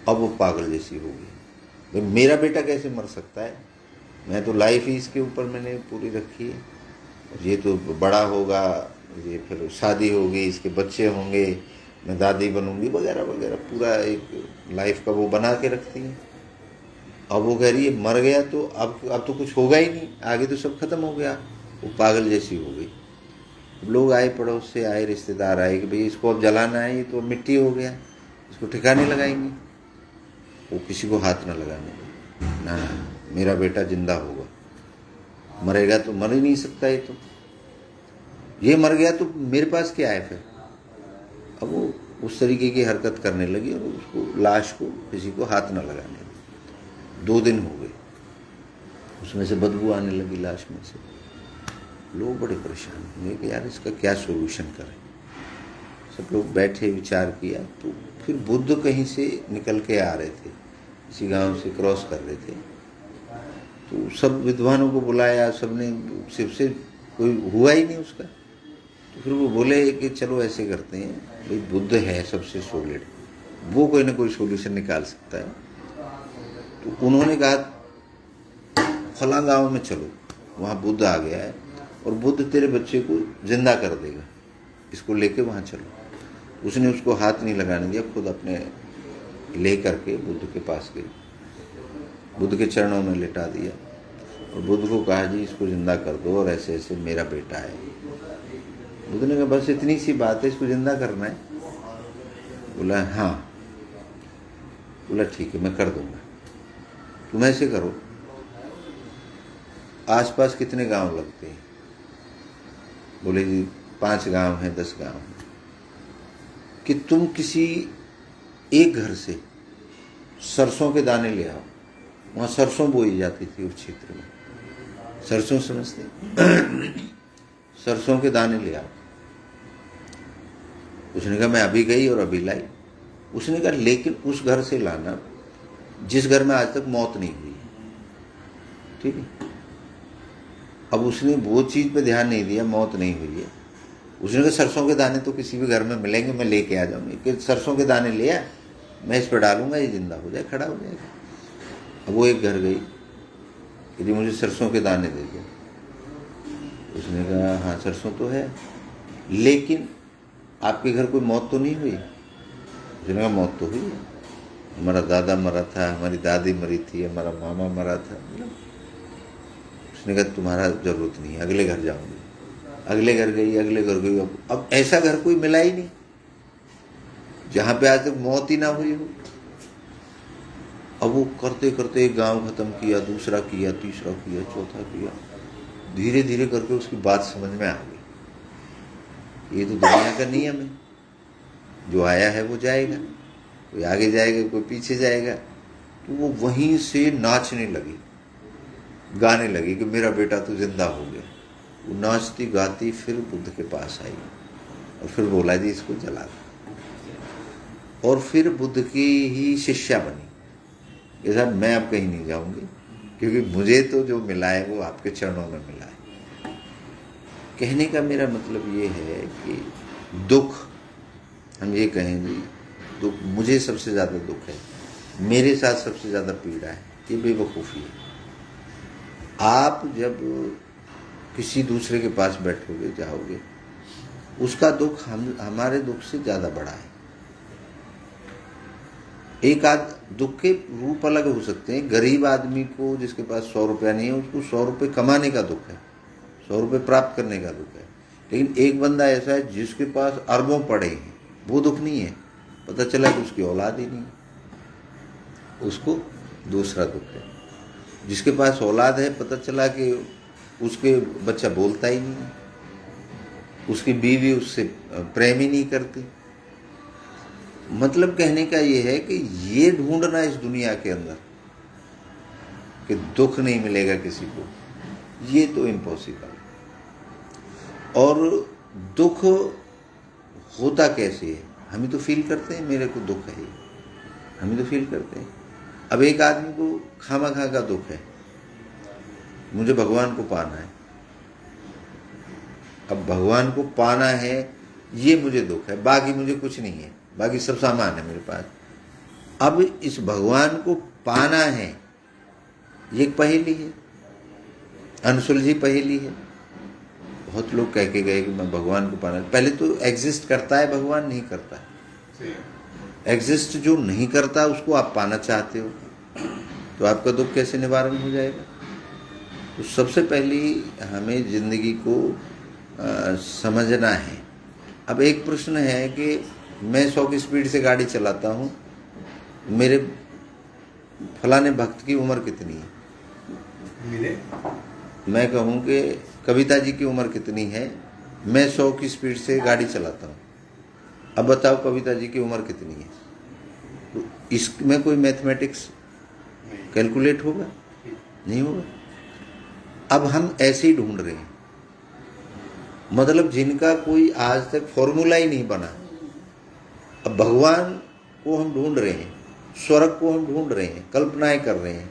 अब वो पागल जैसी हो गई। भाई मेरा बेटा कैसे मर सकता है? मैं तो लाइफ ही इसके ऊपर मैंने पूरी रखी है, ये तो बड़ा होगा, ये फिर शादी होगी, इसके बच्चे होंगे, मैं दादी बनूंगी वगैरह वगैरह, पूरा एक लाइफ का वो बना के रखती है। अब वो कह रही है मर गया तो अब तो कुछ होगा ही नहीं, आगे तो सब खत्म हो गया। वो पागल जैसी हो गई। लोग आए, पड़ोस से आए, रिश्तेदार आए कि भाई इसको अब जलाना है, ये तो मिट्टी हो गया, इसको ठिकाने लगाएंगे। वो किसी को हाथ ना लगाने दे, ना मेरा बेटा जिंदा होगा, मरेगा तो मर ही नहीं सकता, ये मर गया तो मेरे पास क्या है फिर। अब वो उस तरीके की हरकत करने लगी और उसको लाश को किसी को हाथ ना लगाने दी। 2 दिन हो गए, उसमें से बदबू आने लगी लाश में से। लोग बड़े परेशान हुए कि यार इसका क्या सोल्यूशन करें। सब लोग बैठे, विचार किया, तो फिर बुद्ध कहीं से निकल के आ रहे थे, इसी गांव से क्रॉस कर रहे थे। तो सब विद्वानों को बुलाया, सबने, सिर्फ कोई हुआ ही नहीं उसका। तो फिर वो बोले कि चलो ऐसे करते हैं, भाई बुद्ध है सबसे सॉलिड, वो कोई ना कोई सोल्यूशन निकाल सकता है। तो उन्होंने कहा फला गांव में चलो, वहाँ बुद्ध आ गया है और बुद्ध तेरे बच्चे को जिंदा कर देगा, इसको लेके वहाँ चलो। उसने उसको हाथ नहीं लगाने दिया, खुद अपने ले करके बुद्ध के पास गई, बुद्ध के चरणों में लिटा दिया और बुद्ध को कहा जी इसको जिंदा कर दो, और ऐसे ऐसे मेरा बेटा है। बुद्ध ने कहा बस इतनी सी बात है, इसको जिंदा करना है? बोला हाँ। बोला ठीक है मैं कर दूंगा, तुम ऐसे करो, आसपास कितने गांव लगते हैं? बोले जी 5 गांव हैं, 10 गांव हैं। कि तुम किसी एक घर से सरसों के दाने ले आओ, वहाँ सरसों बोई जाती थी उस क्षेत्र में, सरसों समझते सरसों के दाने ले आओ। उसने कहा मैं अभी गई और अभी लाई। उसने कहा लेकिन उस घर से लाना जिस घर में आज तक मौत नहीं हुई है, ठीक है? अब उसने वो चीज़ पे ध्यान नहीं दिया, मौत नहीं हुई है। उसने कहा सरसों के दाने तो किसी भी घर में मिलेंगे, मैं लेके आ जाऊंगी। कि सरसों के दाने लिया, मैं इस पर डालूंगा, ये जिंदा हो जाए, खड़ा हो जाएगा। अब वो एक घर गई कि जी मुझे सरसों के दाने दे दो। उसने कहा हाँ सरसों तो है, लेकिन आपके घर कोई मौत तो नहीं हुई? उसने कहा मौत तो हुई है, हमारा दादा मरा था, हमारी दादी मरी थी, हमारा मामा मरा था। उसने कहा तुम्हारा ज़रूरत नहीं है, अगले घर जाऊंगी। अगले घर गई, अगले घर गई। अब ऐसा घर कोई मिला ही नहीं जहाँ पे आज तक मौत ही ना हुई हो। अब वो करते करते एक गांव खत्म किया, दूसरा किया, तीसरा किया, चौथा किया। धीरे धीरे करके उसकी बात समझ में आ गई, ये तो दुनिया का नियम है, जो आया है वो जाएगा, कोई आगे जाएगा, कोई पीछे जाएगा। तो वो वहीं से नाचने लगी, गाने लगी कि मेरा बेटा तो जिंदा हो गया। वो नाचती गाती फिर बुद्ध के पास आई और फिर बोला जी इसको जला दो। और फिर बुद्ध की ही शिष्या बनी कि साहब मैं अब कहीं नहीं जाऊंगी, क्योंकि मुझे तो जो मिला है वो आपके चरणों में मिला है। कहने का मेरा मतलब ये है कि दुख, हम ये कहें जी दुख, मुझे सबसे ज़्यादा दुख है, मेरे साथ सबसे ज़्यादा पीड़ा है, ये बेवकूफ़ी है। आप जब किसी दूसरे के पास बैठोगे, जाओगे, उसका दुख हमारे दुख से ज़्यादा बड़ा है। एक आध दुख के रूप अलग हो सकते हैं। गरीब आदमी को, जिसके पास 100 रुपया नहीं है, उसको 100 रुपये कमाने का दुख है, 100 रुपये प्राप्त करने का दुख है। लेकिन एक बंदा ऐसा है जिसके पास अरबों पड़े हैं, वो दुख नहीं है, पता चला कि उसकी औलाद ही नहीं है, उसको दूसरा दुख है। जिसके पास औलाद है, पता चला कि उसके बच्चा बोलता ही नहीं है, उसकी बीवी उससे प्रेम ही नहीं करती। मतलब कहने का ये है कि ये ढूंढना इस दुनिया के अंदर कि दुख नहीं मिलेगा किसी को, ये तो इम्पॉसिबल है। और दुख होता कैसे है? हम ही तो फील करते हैं, मेरे को दुख है, हम ही तो फील करते हैं। अब एक आदमी को खामा-खा का दुख है, मुझे भगवान को पाना है। अब भगवान को पाना है, ये मुझे दुख है, बाकी मुझे कुछ नहीं है, बाकी सब सामान है मेरे पास। अब इस भगवान को पाना है, ये एक पहेली है, अनसुलझी पहेली है। बहुत लोग कह के गए कि मैं भगवान को पाना, पहले तो एग्जिस्ट करता है भगवान, नहीं करता है। एग्जिस्ट जो नहीं करता उसको आप पाना चाहते हो, तो आपका दुख कैसे निवारण हो जाएगा? तो सबसे पहली हमें जिंदगी को समझना है। अब एक प्रश्न है कि मैं 100 की स्पीड से गाड़ी चलाता हूँ, मेरे फलाने भक्त की उम्र कितनी है? मिले मैं कहूँ कि कविता जी की उम्र कितनी है, मैं 100 की स्पीड से गाड़ी चलाता हूँ, अब बताओ कविता जी की उम्र कितनी है? तो इसमें कोई मैथमेटिक्स कैलकुलेट होगा? नहीं होगा। अब हम ऐसे ही ढूंढ रहे हैं, मतलब जिनका कोई आज तक फॉर्मूला ही नहीं बना। अब भगवान को हम ढूंढ रहे हैं, स्वर्ग को हम ढूंढ रहे हैं, कल्पनाएं कर रहे हैं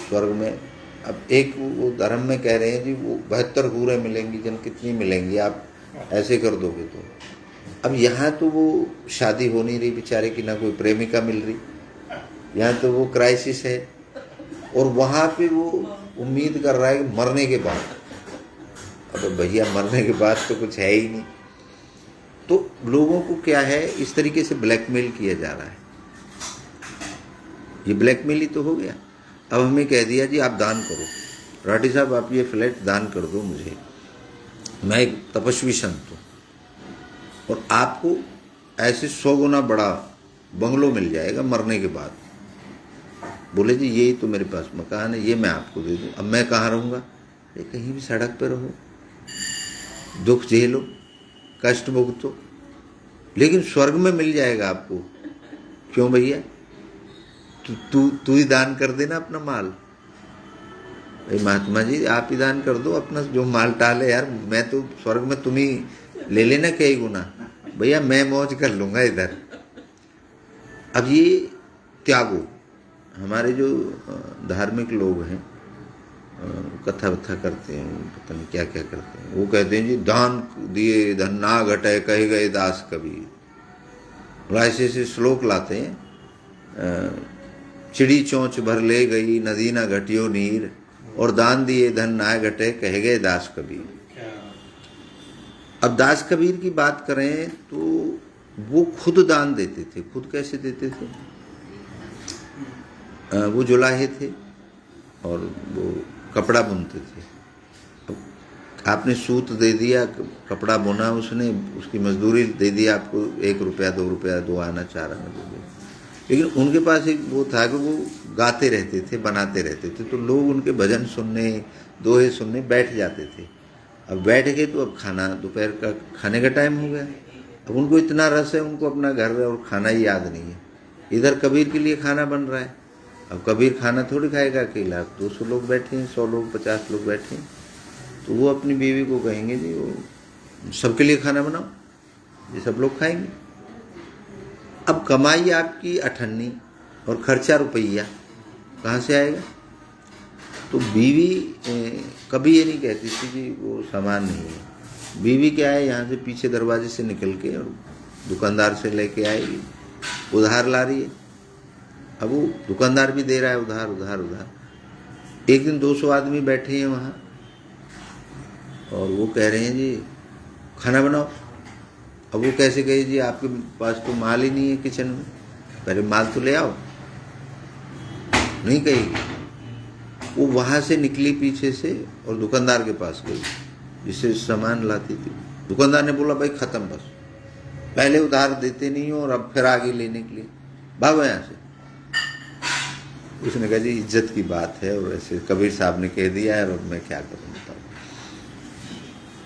स्वर्ग में। अब एक वो धर्म में कह रहे हैं जी वो 72 हूरें मिलेंगी, जन कितनी मिलेंगी आप ऐसे कर दोगे तो। अब यहाँ तो वो शादी हो नहीं रही बेचारे की, ना कोई प्रेमिका मिल रही, यहाँ तो वो क्राइसिस है। और वहाँ पे वो उम्मीद कर रहा है कि मरने के बाद, अब भैया मरने के बाद तो कुछ है ही नहीं। तो लोगों को क्या है, इस तरीके से ब्लैकमेल किया जा रहा है। ये ब्लैकमेल ही तो हो गया। अब हमें कह दिया जी आप दान करो, राठी साहब आप ये फ्लैट दान कर दो मुझे, मैं एक तपस्वी संत हूँ, और आपको ऐसे 100 गुना बड़ा बंगलो मिल जाएगा मरने के बाद। बोले जी यही तो मेरे पास मकान है, ये मैं आपको दे दूँ। अब मैं कहाँ रहूँगा? कहीं भी सड़क पर रहो, दुख झेलो, कष्ट भुगतो, लेकिन स्वर्ग में मिल जाएगा आपको। क्यों भैया? तू ही दान कर देना अपना माल। भाई महात्मा जी आप ही दान कर दो अपना जो माल टाल है यार, मैं तो स्वर्ग में तुम ही ले लेना कई गुना, भैया मैं मौज कर लूँगा इधर। अब ये त्यागो, हमारे जो धार्मिक लोग हैं कथा वथा करते हैं, पता नहीं क्या क्या करते हैं। वो कहते हैं जी दान दिए धन ना घटे कहे गए दास कबीर। ऐसे ऐसे श्लोक लाते हैं। चिड़ी चोंच भर ले गई नदी ना घटियो नीर, और दान दिए धन ना घटे कहे गए दास कबीर। अब दास कबीर की बात करें तो वो खुद दान देते थे। खुद कैसे देते थे? वो जुलाहे थे और वो कपड़ा बुनते थे। अब आपने सूत दे दिया, कपड़ा बुना उसने, उसकी मजदूरी दे दी आपको, 1 रुपया 2 रुपया 2 आना 4 आना दे दिया। लेकिन उनके पास एक वो था कि वो गाते रहते थे, बनाते रहते थे, तो लोग उनके भजन सुनने, दोहे सुनने बैठ जाते थे। अब बैठ गए तो अब खाना, दोपहर का खाने का टाइम हो गया। अब उनको इतना रस है, उनको अपना घर और खाना ही याद नहीं है। इधर कबीर के लिए खाना बन रहा है। अब कबीर खाना थोड़ी खाएगा अकेला, 200 लोग बैठे हैं, 100 लोग 50 लोग बैठे हैं, तो वो अपनी बीवी को कहेंगे जी वो सबके लिए खाना बनाओ, ये सब लोग खाएंगे। अब कमाई आपकी 98 और खर्चा रुपया कहाँ से आएगा? तो बीवी कभी ये नहीं कहती थी कि वो सामान नहीं है। बीवी क्या है, यहाँ से पीछे दरवाजे से निकल के और दुकानदार से लेके आएगी, उधार ला रही है। अब वो दुकानदार भी दे रहा है उधार उधार उधार। एक दिन 200 आदमी बैठे हैं वहाँ और वो कह रहे हैं जी खाना बनाओ। अब वो कैसे कहे जी आपके पास तो माल ही नहीं है किचन में, पहले माल तो ले आओ। नहीं कहेगी। वो वहाँ से निकली पीछे से और दुकानदार के पास गई जिससे सामान लाती थी। दुकानदार ने बोला भाई ख़त्म, बस पहले उधार देते नहीं हो और अब फिर आगे लेने के लिए भागो यहाँ से। उसने कहा जी इज्जत की बात है और ऐसे कबीर साहब ने कह दिया है और मैं क्या करूँ बताओ।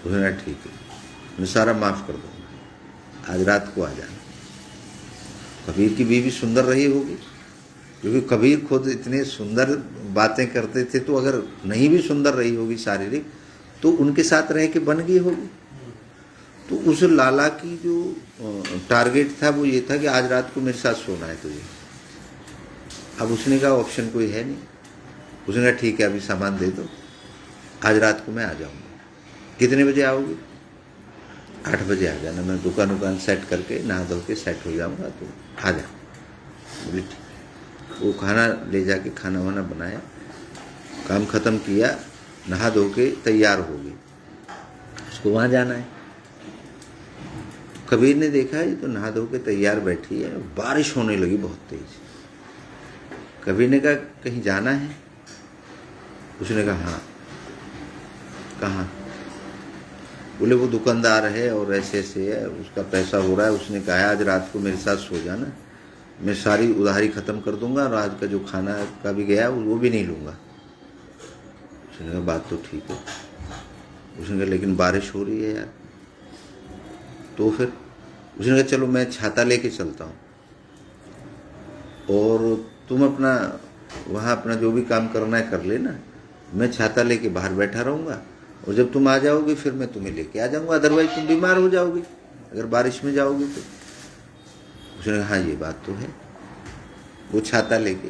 उसने कहा ठीक है, मैं सारा माफ़ कर दूँगा, आज रात को आ जाना। कबीर की बीवी सुंदर रही होगी, क्योंकि कबीर खुद इतने सुंदर बातें करते थे, तो अगर नहीं भी सुंदर रही होगी शारीरिक तो उनके साथ रह के बन गई होगी। तो उस लाला की जो टारगेट था वो ये था कि आज रात को मेरे साथ सोना है तुझे। अब उसने कहा ऑप्शन कोई है नहीं। उसने कहा ठीक है अभी सामान दे दो, आज रात को मैं आ जाऊँगा। कितने बजे आओगे? 8 बजे आ जाना, मैं दुकान सेट करके नहा धो के सेट हो जाऊँगा, तो आ जा। बोली ठीक। वो खाना ले जाके खाना वाना बनाया, काम ख़त्म किया, नहा धो के तैयार हो गई, उसको वहाँ जाना है। कबीर ने देखा ये तो नहा धो के तैयार बैठी है, बारिश होने लगी बहुत तेज। कबीर ने कहा कहीं जाना है? उसने कहा हाँ। कहाँ? बोले वो दुकानदार है और ऐसे ऐसे है, उसका पैसा हो रहा है, उसने कहा आज रात को मेरे साथ सो जाना, मैं सारी उधारी ख़त्म कर दूंगा और आज का जो खाना का भी गया वो भी नहीं लूँगा। उसने कहा बात तो ठीक है। उसने कहा लेकिन बारिश हो रही है यार। तो फिर उसने कहा चलो मैं छाता लेके चलता हूँ और तुम अपना वहाँ अपना जो भी काम करना है कर लेना, मैं छाता लेके बाहर बैठा रहूँगा और जब तुम आ जाओगे फिर मैं तुम्हें लेके आ जाऊँगा, अदरवाइज तुम बीमार हो जाओगी अगर बारिश में जाओगी तो। उसने कहा हाँ ये बात तो है। वो छाता लेके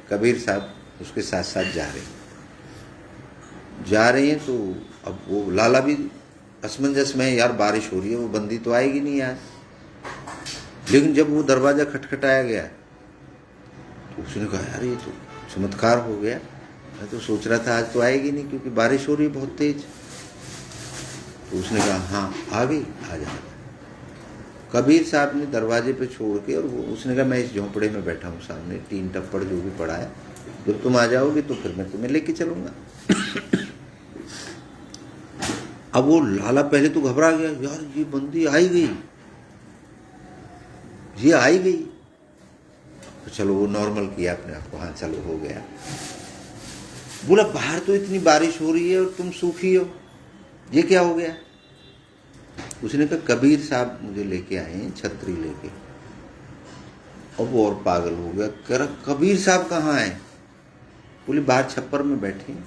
कबीर साहब उसके साथ साथ जा रहे हैं। तो अब वो लाला भी असमंजस में है, यार बारिश हो रही है, वो बंदी तो आएगी नहीं यार। लेकिन जब वो दरवाज़ा खटखटाया गया तो उसने कहा यार ये तो चमत्कार हो गया, मैं तो सोच रहा था आज तो आएगी नहीं क्योंकि बारिश हो रही है बहुत तेज। तो उसने कहा हाँ आ गई, आ जा। कबीर साहब ने दरवाजे पे छोड़ के और उसने कहा मैं इस झोंपड़े में बैठा हूँ सामने, 3 टप्पड़ जो भी पड़ा है, जब तुम आ जाओगे तो फिर मैं तुम्हें लेके चलूँगा। अब वो लाला पहले तो घबरा गया, यार ये बंदी आई गई, ये आई गई। तो चलो वो नॉर्मल किया अपने आप को, हाँ चलो हो गया। बोला बाहर तो इतनी बारिश हो रही है और तुम सूखी हो, ये क्या हो गया? उसने कहा कबीर साहब मुझे लेके आए हैं छतरी लेके। अब वो और पागल हो गया, कह रहा कबीर साहब कहाँ हैं? बोले बाहर छप्पर में बैठे हैं।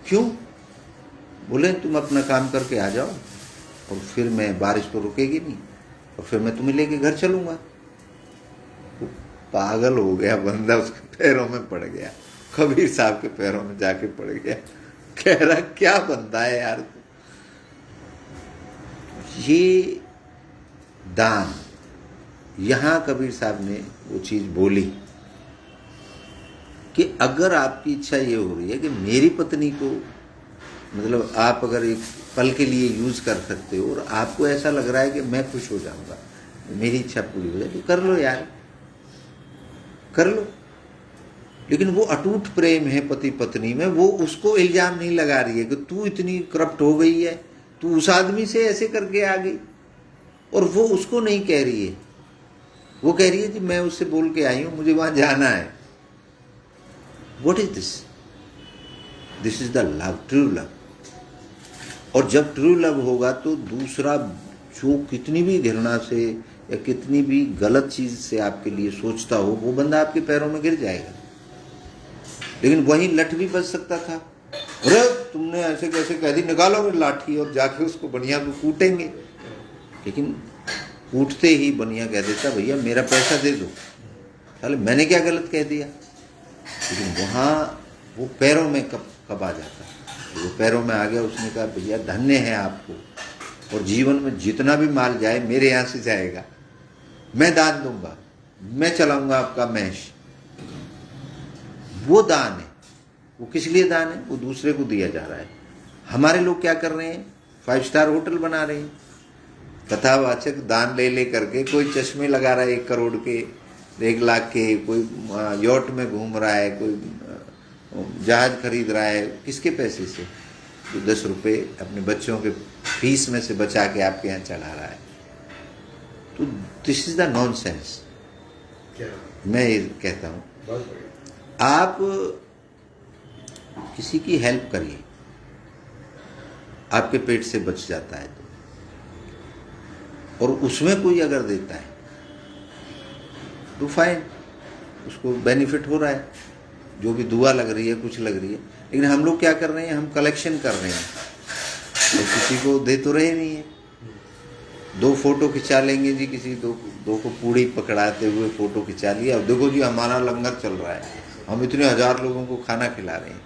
क्यों? बोले तुम अपना काम करके आ जाओ और फिर मैं, बारिश तो रुकेगी नहीं, और फिर मैं तुम्हें लेके घर चलूँगा। वो पागल हो गया बंदा, उसके पैरों में पड़ गया, कबीर साहब के पैरों में जाके पड़ गया। कह रहा क्या बनता है यार, ये दान। यहां कबीर साहब ने वो चीज बोली कि अगर आपकी इच्छा ये हो रही है कि मेरी पत्नी को, मतलब आप अगर एक पल के लिए यूज कर सकते हो और आपको ऐसा लग रहा है कि मैं खुश हो जाऊंगा, मेरी इच्छा पूरी हो जाए, तो कर लो यार, कर लो। लेकिन वो अटूट प्रेम है पति पत्नी में, वो उसको इल्जाम नहीं लगा रही है कि तू इतनी करप्ट हो गई है, तू उस आदमी से ऐसे करके आ गई। और वो उसको नहीं कह रही है, वो कह रही है कि मैं उससे बोल के आई हूं, मुझे वहां जाना है। What is this? This is the love, true love. और जब ट्रू लव होगा तो दूसरा जो कितनी भी घृणा से या कितनी भी गलत चीज से आपके लिए सोचता हो, वो बंदा आपके पैरों में गिर जाएगा। लेकिन वहीं लठ भी बच सकता था, अरे तुमने ऐसे कैसे कह दी, निकालोगे लाठी और जाके उसको बनिया को कूटेंगे। लेकिन कूटते ही बनिया कह देता भैया मेरा पैसा दे दो, साले मैंने क्या गलत कह दिया। लेकिन वहाँ वो पैरों में कब आ जाता, वो पैरों में आ गया। उसने कहा भैया धन्य है आपको, और जीवन में जितना भी माल जाए मेरे यहाँ से जाएगा, मैं दान दूंगा, मैं चलाऊंगा आपका मैश। वो दान है। वो किस लिए दान है? वो दूसरे को दिया जा रहा है। हमारे लोग क्या कर रहे हैं? 5 स्टार होटल बना रहे हैं, कथावाचक दान ले ले करके। कोई चश्मे लगा रहा है 1 करोड़ के, 1 लाख के, कोई यॉट में घूम रहा है, कोई जहाज खरीद रहा है। किसके पैसे से? तो 10 रुपये अपने बच्चों के फीस में से बचा के आपके यहाँ चढ़ा रहा है। तो दिस इज द नॉनसेंस। मैं ये कहता हूँ आप किसी की हेल्प करिए, आपके पेट से बच जाता है तो, और उसमें कोई अगर देता है तो फाइन, उसको बेनिफिट हो रहा है, जो भी दुआ लग रही है, कुछ लग रही है। लेकिन हम लोग क्या कर रहे हैं? हम कलेक्शन कर रहे हैं और किसी को दे तो रहे नहीं है। 2 फोटो खिंचा लेंगे जी, किसी दो को पूड़ी पकड़ाते हुए फोटो खिंचा लिया, और देखो जी हमारा लंगर चल रहा है, हम इतने 1000 लोगों को खाना खिला रहे हैं।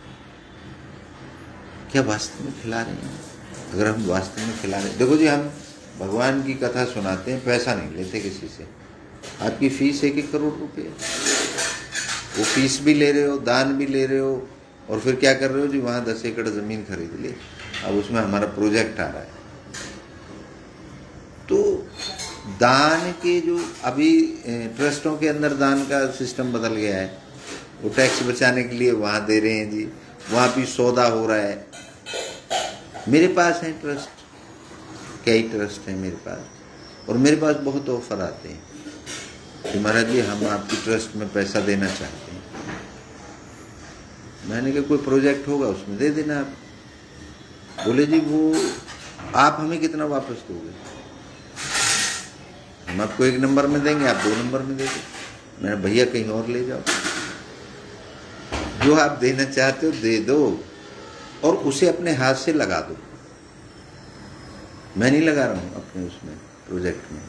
क्या वास्तव में खिला रहे हैं? अगर हम वास्तव में खिला रहे हैं, देखो जी हम भगवान की कथा सुनाते हैं, पैसा नहीं लेते किसी से। आपकी फीस 1-1 करोड़ रुपये, वो फीस भी ले रहे हो, दान भी ले रहे हो, और फिर क्या कर रहे हो जी? वहाँ 10 एकड़ ज़मीन खरीद ली, अब उसमें हमारा प्रोजेक्ट आ रहा है। तो दान के जो अभी ट्रस्टों के अंदर दान का सिस्टम बदल गया है, वो टैक्स बचाने के लिए वहाँ दे रहे हैं जी, वहाँ भी सौदा हो रहा है। मेरे पास है ट्रस्ट, कई ट्रस्ट हैं मेरे पास, और मेरे पास बहुत ऑफर आते हैं कि महाराज जी हम आपकी ट्रस्ट में पैसा देना चाहते हैं। मैंने कहा कोई प्रोजेक्ट होगा उसमें दे देना आप। बोले जी वो आप हमें कितना वापस दोगे? हम आपको 1 नंबर में देंगे, आप 2 नंबर में दे दो। मैंने भैया कहीं और ले जाओ, जो आप देना चाहते हो दे दो, और उसे अपने हाथ से लगा दो। मैं नहीं लगा रहा हूँ अपने उसमें प्रोजेक्ट में,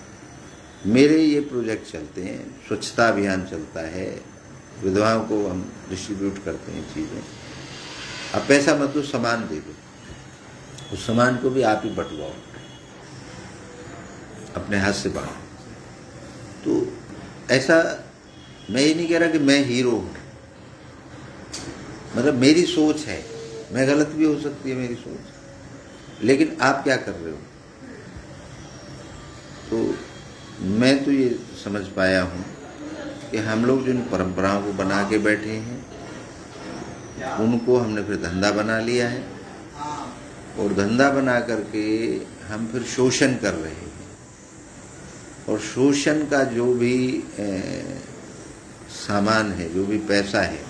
मेरे ये प्रोजेक्ट चलते हैं, स्वच्छता अभियान चलता है, विधवाओं को हम डिस्ट्रीब्यूट करते हैं चीज़ें। अब पैसा मत दो, सामान दे दो, उस सामान को भी आप ही बंटवाओ, अपने हाथ से बांटो। तो ऐसा मैं ये नहीं कह रहा कि मैं हीरो हूँ, मतलब मेरी सोच है, मैं गलत भी हो सकती है मेरी सोच, लेकिन आप क्या कर रहे हो? तो मैं तो ये समझ पाया हूँ कि हम लोग जिन परंपराओं को बना के बैठे हैं, उनको हमने फिर धंधा बना लिया है, और धंधा बना करके हम फिर शोषण कर रहे हैं। और शोषण का जो भी सामान है, जो भी पैसा है,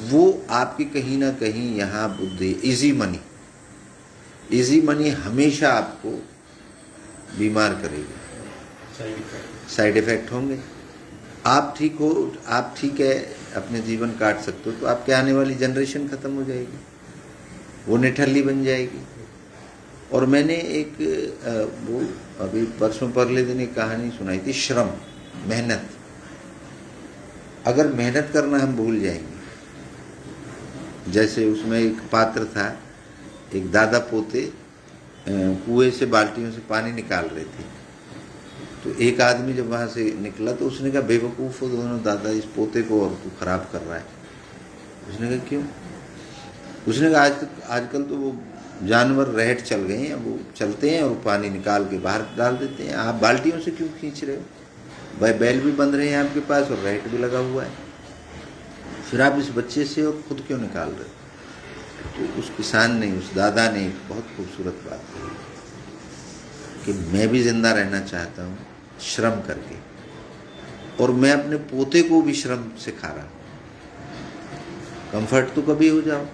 वो आपकी कहीं ना कहीं यहाँ बुद्धि, इजी मनी हमेशा आपको बीमार करेगी, साइड इफेक्ट होंगे। आप ठीक हो, आप ठीक है, अपने जीवन काट सकते हो, तो आपके आने वाली जनरेशन खत्म हो जाएगी, वो निठल्ली बन जाएगी। और मैंने एक वो अभी परसों परले दिन एक कहानी सुनाई थी, श्रम, मेहनत। अगर मेहनत करना हम भूल जाएंगे, जैसे उसमें एक पात्र था, एक दादा पोते कुएं से बाल्टियों से पानी निकाल रहे थे। तो एक आदमी जब वहाँ से निकला तो उसने कहा, बेवकूफ़ हो दोनों दादा, इस पोते को और तू खराब कर रहा है। उसने कहा क्यों? उसने कहा आजकल तो वो जानवर रहट चल गए हैं, वो चलते हैं और पानी निकाल के बाहर डाल देते हैं, आप बाल्टियों से क्यों खींच रहे हो? भाई बैल भी बंध रहे हैं आपके पास और रहट भी लगा हुआ है, फिर आप इस बच्चे से और खुद क्यों निकाल रहे हो? तो उस किसान ने, उस दादा ने एक बहुत खूबसूरत बात कही कि मैं भी जिंदा रहना चाहता हूँ श्रम करके, और मैं अपने पोते को भी श्रम सिखा रहा हूँ। कंफर्ट तो कभी हो जाओ।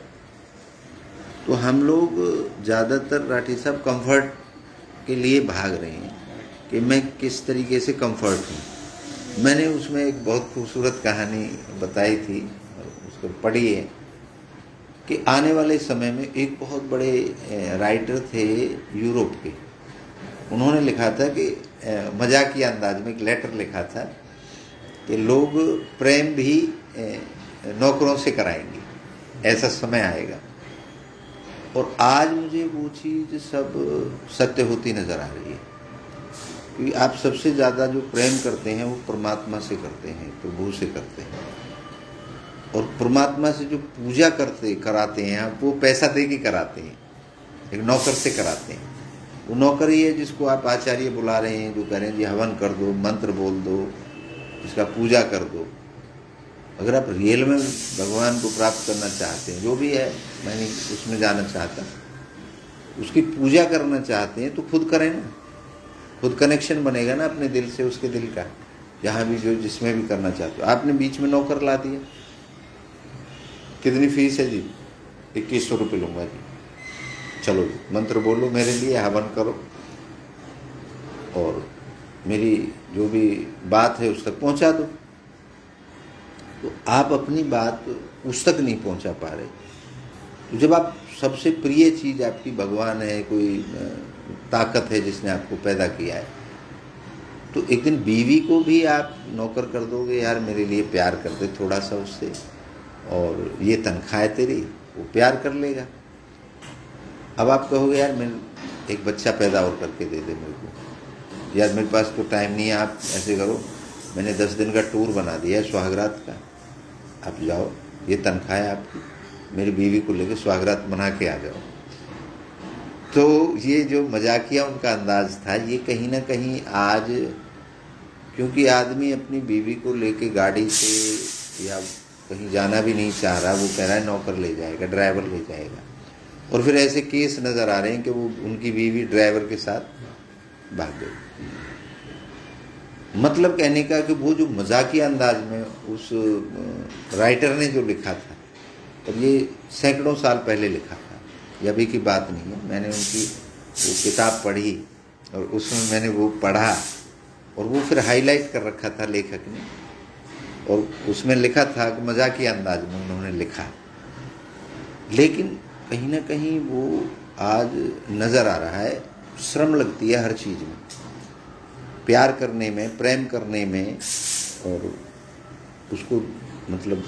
तो हम लोग ज़्यादातर राठी साहब कंफर्ट के लिए भाग रहे हैं कि मैं किस तरीके से कंफर्ट हूँ। मैंने उसमें एक बहुत खूबसूरत कहानी बताई थी, उसको पढ़ी है, कि आने वाले समय में एक बहुत बड़े राइटर थे यूरोप के, उन्होंने लिखा था कि मजाकिया अंदाज में एक लेटर लिखा था कि लोग प्रेम भी नौकरों से कराएंगे, ऐसा समय आएगा। और आज मुझे वो चीज़ सब सत्य होती नज़र आ रही है, क्योंकि आप सबसे ज़्यादा जो प्रेम करते हैं वो परमात्मा से करते हैं, प्रभु से करते हैं। और परमात्मा से जो पूजा कराते हैं आप, वो पैसा दे के कराते हैं, एक नौकर से कराते हैं। वो नौकर ही है जिसको आप आचार्य बुला रहे हैं, जो कह रहे हैं जी हवन कर दो, मंत्र बोल दो, इसका पूजा कर दो। अगर आप रियल में भगवान को प्राप्त करना चाहते हैं, जो भी है, मैं नहीं उसमें जाना चाहता, उसकी पूजा करना चाहते हैं तो खुद करें ना, खुद कनेक्शन बनेगा ना अपने दिल से, उसके दिल का, जहाँ भी जो जिसमें भी करना चाहते हो। आपने बीच में नौकर ला दिया, कितनी फीस है जी? 2100 रुपये लूँगा जी, चलो जी मंत्र बोलो मेरे लिए, हवन करो, और मेरी जो भी बात है उस तक पहुँचा दो। तो आप अपनी बात उस तक नहीं पहुंचा पा रहे। तो जब आप सबसे प्रिय चीज़ आपकी भगवान है, कोई ताकत है जिसने आपको पैदा किया है, तो एक दिन बीवी को भी आप नौकर कर दोगे, यार मेरे लिए प्यार कर दे थोड़ा सा उससे, और ये तनख्वाह है तेरी, वो प्यार कर लेगा। अब आप कहोगे यार मैं एक बच्चा पैदा और करके दे दे मेरे को, यार मेरे पास तो टाइम नहीं है, आप ऐसे करो, मैंने 10 दिन का टूर बना दिया है स्वागरात का, आप जाओ, ये तनख्वाह है आपकी, मेरी बीवी को लेकर स्वागरात बना के आ जाओ। तो ये जो मजाकिया उनका अंदाज था, ये कहीं ना कहीं आज, क्योंकि आदमी अपनी बीवी को लेके गाड़ी से या कहीं जाना भी नहीं चाह रहा, वो कह रहा है नौकर ले जाएगा, ड्राइवर ले जाएगा। और फिर ऐसे केस नज़र आ रहे हैं कि वो उनकी बीवी ड्राइवर के साथ भाग गई। मतलब कहने का कि वो जो मजाकिया अंदाज में उस राइटर ने जो लिखा था, और ये सैकड़ों साल पहले लिखा था, ये अभी की बात नहीं है। मैंने उनकी वो किताब पढ़ी और उसमें मैंने वो पढ़ा, और वो फिर हाईलाइट कर रखा था लेखक ने, और उसमें लिखा था कि मजाकिया अंदाज में उन्होंने लिखा। लेकिन कहीं ना कहीं वो आज नज़र आ रहा है, श्रम लगती है हर चीज़ में, प्यार करने में, प्रेम करने में, और उसको मतलब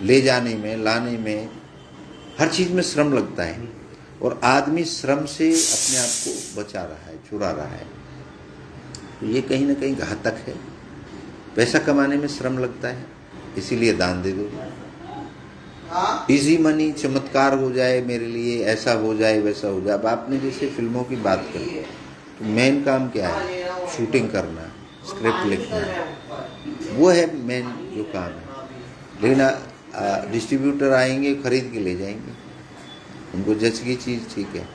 ले जाने में, लाने में, हर चीज़ में श्रम लगता है। और आदमी श्रम से अपने आप को बचा रहा है, छुड़ा रहा है। तो ये कहीं ना कहीं घातक है। पैसा कमाने में श्रम लगता है, इसीलिए दान दे दो, इजी मनी, चमत्कार हो जाए मेरे लिए, ऐसा हो जाए वैसा हो जाए। अब आपने जैसे फिल्मों की बात करी, तो मेन काम क्या है? शूटिंग करना, स्क्रिप्ट लिखना, वो है मेन जो काम है। लेकिन डिस्ट्रीब्यूटर आएंगे, खरीद के ले जाएंगे, उनको जच की चीज़ ठीक है,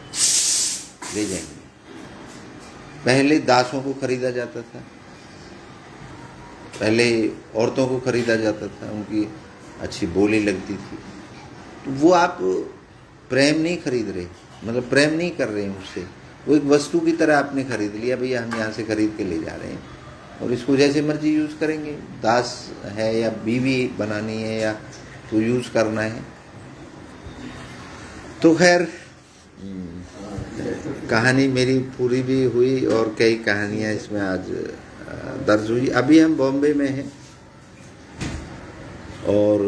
ले जाएंगे। पहले दासों को खरीदा जाता था, पहले औरतों को खरीदा जाता था, उनकी अच्छी बोली लगती थी। तो वो आप प्रेम नहीं खरीद रहे, मतलब प्रेम नहीं कर रहे हैं उससे, वो एक वस्तु की तरह आपने खरीद लिया, भैया हम यहाँ से खरीद के ले जा रहे हैं और इसको जैसे मर्जी यूज़ करेंगे। दास है या बीवी बनानी है या तो यूज़ करना है। तो खैर कहानी मेरी पूरी भी हुई और कई कहानियाँ इसमें आज दर्ज हुई। अभी हम बॉम्बे में हैं और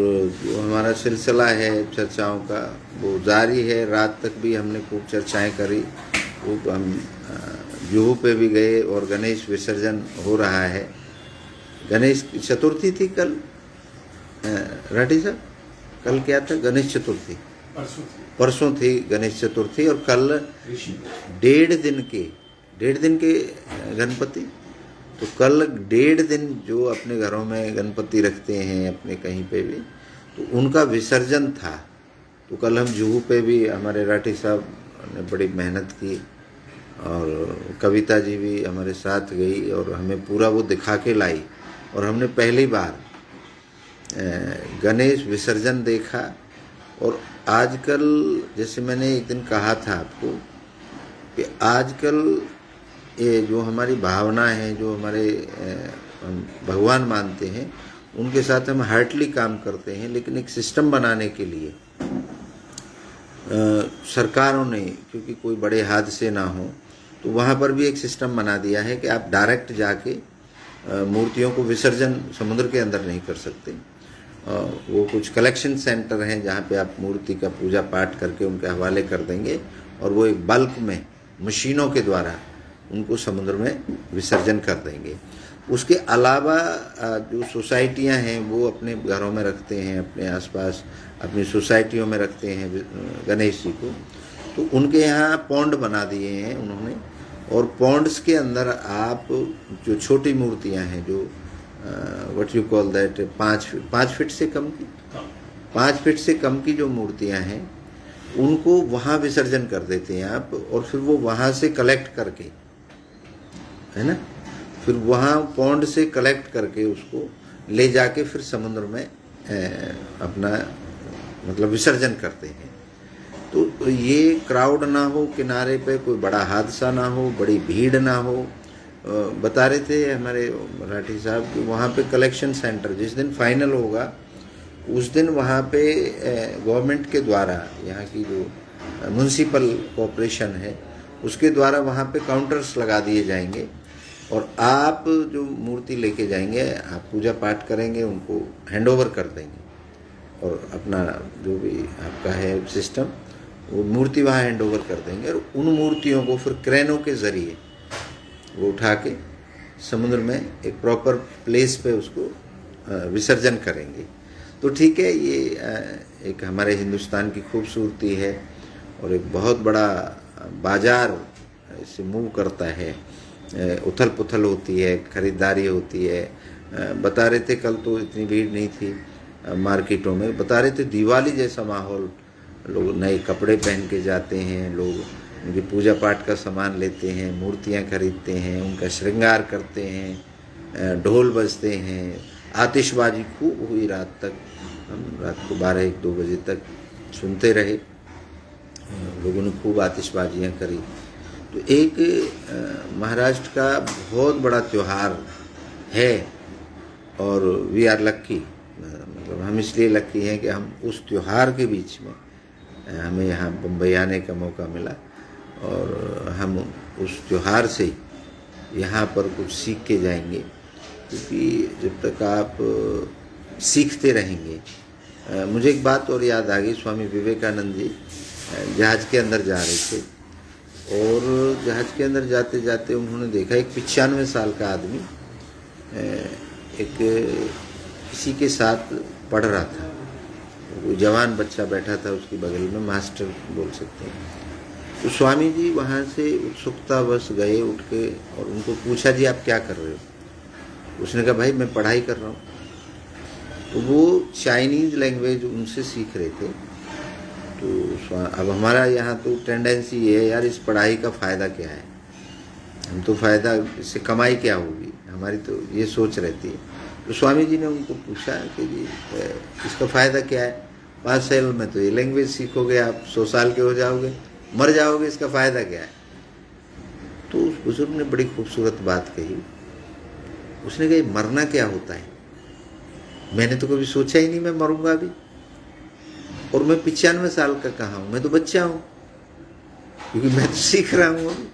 जो हमारा सिलसिला है चर्चाओं का वो जारी है। रात तक भी हमने खूब चर्चाएं करी। खूब हम जुहू पे भी गए और गणेश विसर्जन हो रहा है। गणेश चतुर्थी थी कल, राठी साहब, कल क्या था? गणेश चतुर्थी परसों थी गणेश चतुर्थी, और कल डेढ़ दिन के गणपति। तो कल 1.5 दिन जो अपने घरों में गणपति रखते हैं अपने कहीं पे भी, तो उनका विसर्जन था। तो कल हम जुहू पे भी, हमारे राठी साहब ने बड़ी मेहनत की और कविता जी भी हमारे साथ गई और हमें पूरा वो दिखा के लाई। और हमने पहली बार गणेश विसर्जन देखा। और आजकल, जैसे मैंने एक दिन कहा था आपको, कि आजकल ये जो हमारी भावना है, जो हमारे हम भगवान मानते हैं, उनके साथ हम हार्टली काम करते हैं। लेकिन एक सिस्टम बनाने के लिए सरकारों ने, क्योंकि कोई बड़े हादसे ना हो, तो वहाँ पर भी एक सिस्टम बना दिया है कि आप डायरेक्ट जाके मूर्तियों को विसर्जन समुद्र के अंदर नहीं कर सकते। वो कुछ कलेक्शन सेंटर हैं जहाँ पे आप मूर्ति का पूजा पाठ करके उनके हवाले कर देंगे और वो एक बल्क में मशीनों के द्वारा उनको समुद्र में विसर्जन कर देंगे। उसके अलावा जो सोसाइटियां हैं वो अपने घरों में रखते हैं, अपने आसपास अपनी सोसाइटियों में रखते हैं गणेश जी को। तो उनके यहाँ पौंड बना दिए हैं उन्होंने, और पौंड्स के अंदर आप जो छोटी मूर्तियां हैं, जो what you call that, 5 feet से कम की, 5 फीट से कम की जो मूर्तियां हैं, उनको वहाँ विसर्जन कर देते हैं आप। और फिर वो वहाँ से कलेक्ट करके, है ना, फिर वहाँ पौंड से कलेक्ट करके उसको ले जाके फिर समुद्र में अपना मतलब विसर्जन करते हैं। तो ये क्राउड ना हो, किनारे पे कोई बड़ा हादसा ना हो, बड़ी भीड़ ना हो। बता रहे थे हमारे मराठी साहब कि वहाँ पे कलेक्शन सेंटर जिस दिन फाइनल होगा उस दिन वहाँ पे गवर्नमेंट के द्वारा, यहाँ की जो म्यूनसिपल कॉरपोरेशन है उसके द्वारा वहाँ पे काउंटर्स लगा दिए जाएंगे। और आप जो मूर्ति लेके जाएंगे, आप पूजा पाठ करेंगे, उनको हैंडओवर कर देंगे और अपना जो भी आपका है सिस्टम, वो मूर्ति वहाँ हैंडओवर कर देंगे। और उन मूर्तियों को फिर क्रेनों के ज़रिए वो उठा के समुद्र में एक प्रॉपर प्लेस पे उसको विसर्जन करेंगे। तो ठीक है, ये एक हमारे हिंदुस्तान की खूबसूरती है और एक बहुत बड़ा बाज़ार इससे मूव करता है, उथल पुथल होती है, ख़रीदारी होती है। बता रहे थे कल तो इतनी भीड़ नहीं थी मार्केटों में, बता रहे थे दिवाली जैसा माहौल, लोग नए कपड़े पहन के जाते हैं, लोग उनकी पूजा पाठ का सामान लेते हैं, मूर्तियां खरीदते हैं, उनका श्रृंगार करते हैं, ढोल बजते हैं, आतिशबाजी खूब हुई रात तक। हम रात को 12-1-2 बजे तक सुनते रहे, लोगों ने खूब आतिशबाजियां करी। तो एक महाराष्ट्र का बहुत बड़ा त्यौहार है और वी आर लक्की, मतलब हम इसलिए लक्की हैं कि हम उस त्यौहार के बीच में हमें यहाँ बम्बई आने का मौका मिला और हम उस त्यौहार से यहाँ पर कुछ सीख के जाएंगे। क्योंकि जब तक आप सीखते रहेंगे, मुझे एक बात और याद आ गई, स्वामी विवेकानंद जी जहाज़ के अंदर जा रहे थे और जहाज़ के अंदर जाते जाते उन्होंने देखा एक 95 साल का आदमी एक किसी के साथ पढ़ रहा था। वो जवान बच्चा बैठा था उसकी बगल में, मास्टर बोल सकते हैं। तो स्वामी जी वहाँ से उत्सुकतावश गए उठ के और उनको पूछा, जी आप क्या कर रहे हो? उसने कहा, भाई मैं पढ़ाई कर रहा हूँ। तो वो चाइनीज़ लैंग्वेज उनसे सीख रहे थे। तो अब हमारा यहाँ तो टेंडेंसी ये है, यार इस पढ़ाई का फ़ायदा क्या है, हम तो फ़ायदा, इससे कमाई क्या होगी, हमारी तो ये सोच रहती है। तो स्वामी जी ने उनको पूछा कि जी इसका फ़ायदा क्या है? 5 साल में तो ये लैंग्वेज सीखोगे, आप 100 साल के हो जाओगे, मर जाओगे, इसका फ़ायदा क्या है? तो उस बुजुर्ग ने बड़ी खूबसूरत बात कही। उसने कहा, मरना क्या होता है? मैंने तो कभी सोचा ही नहीं मैं मरूंगा अभी, और मैं 95 साल का कहाँ हूँ, मैं तो बच्चा हूँ, क्योंकि मैं तो सीख रहा हूँ अभी।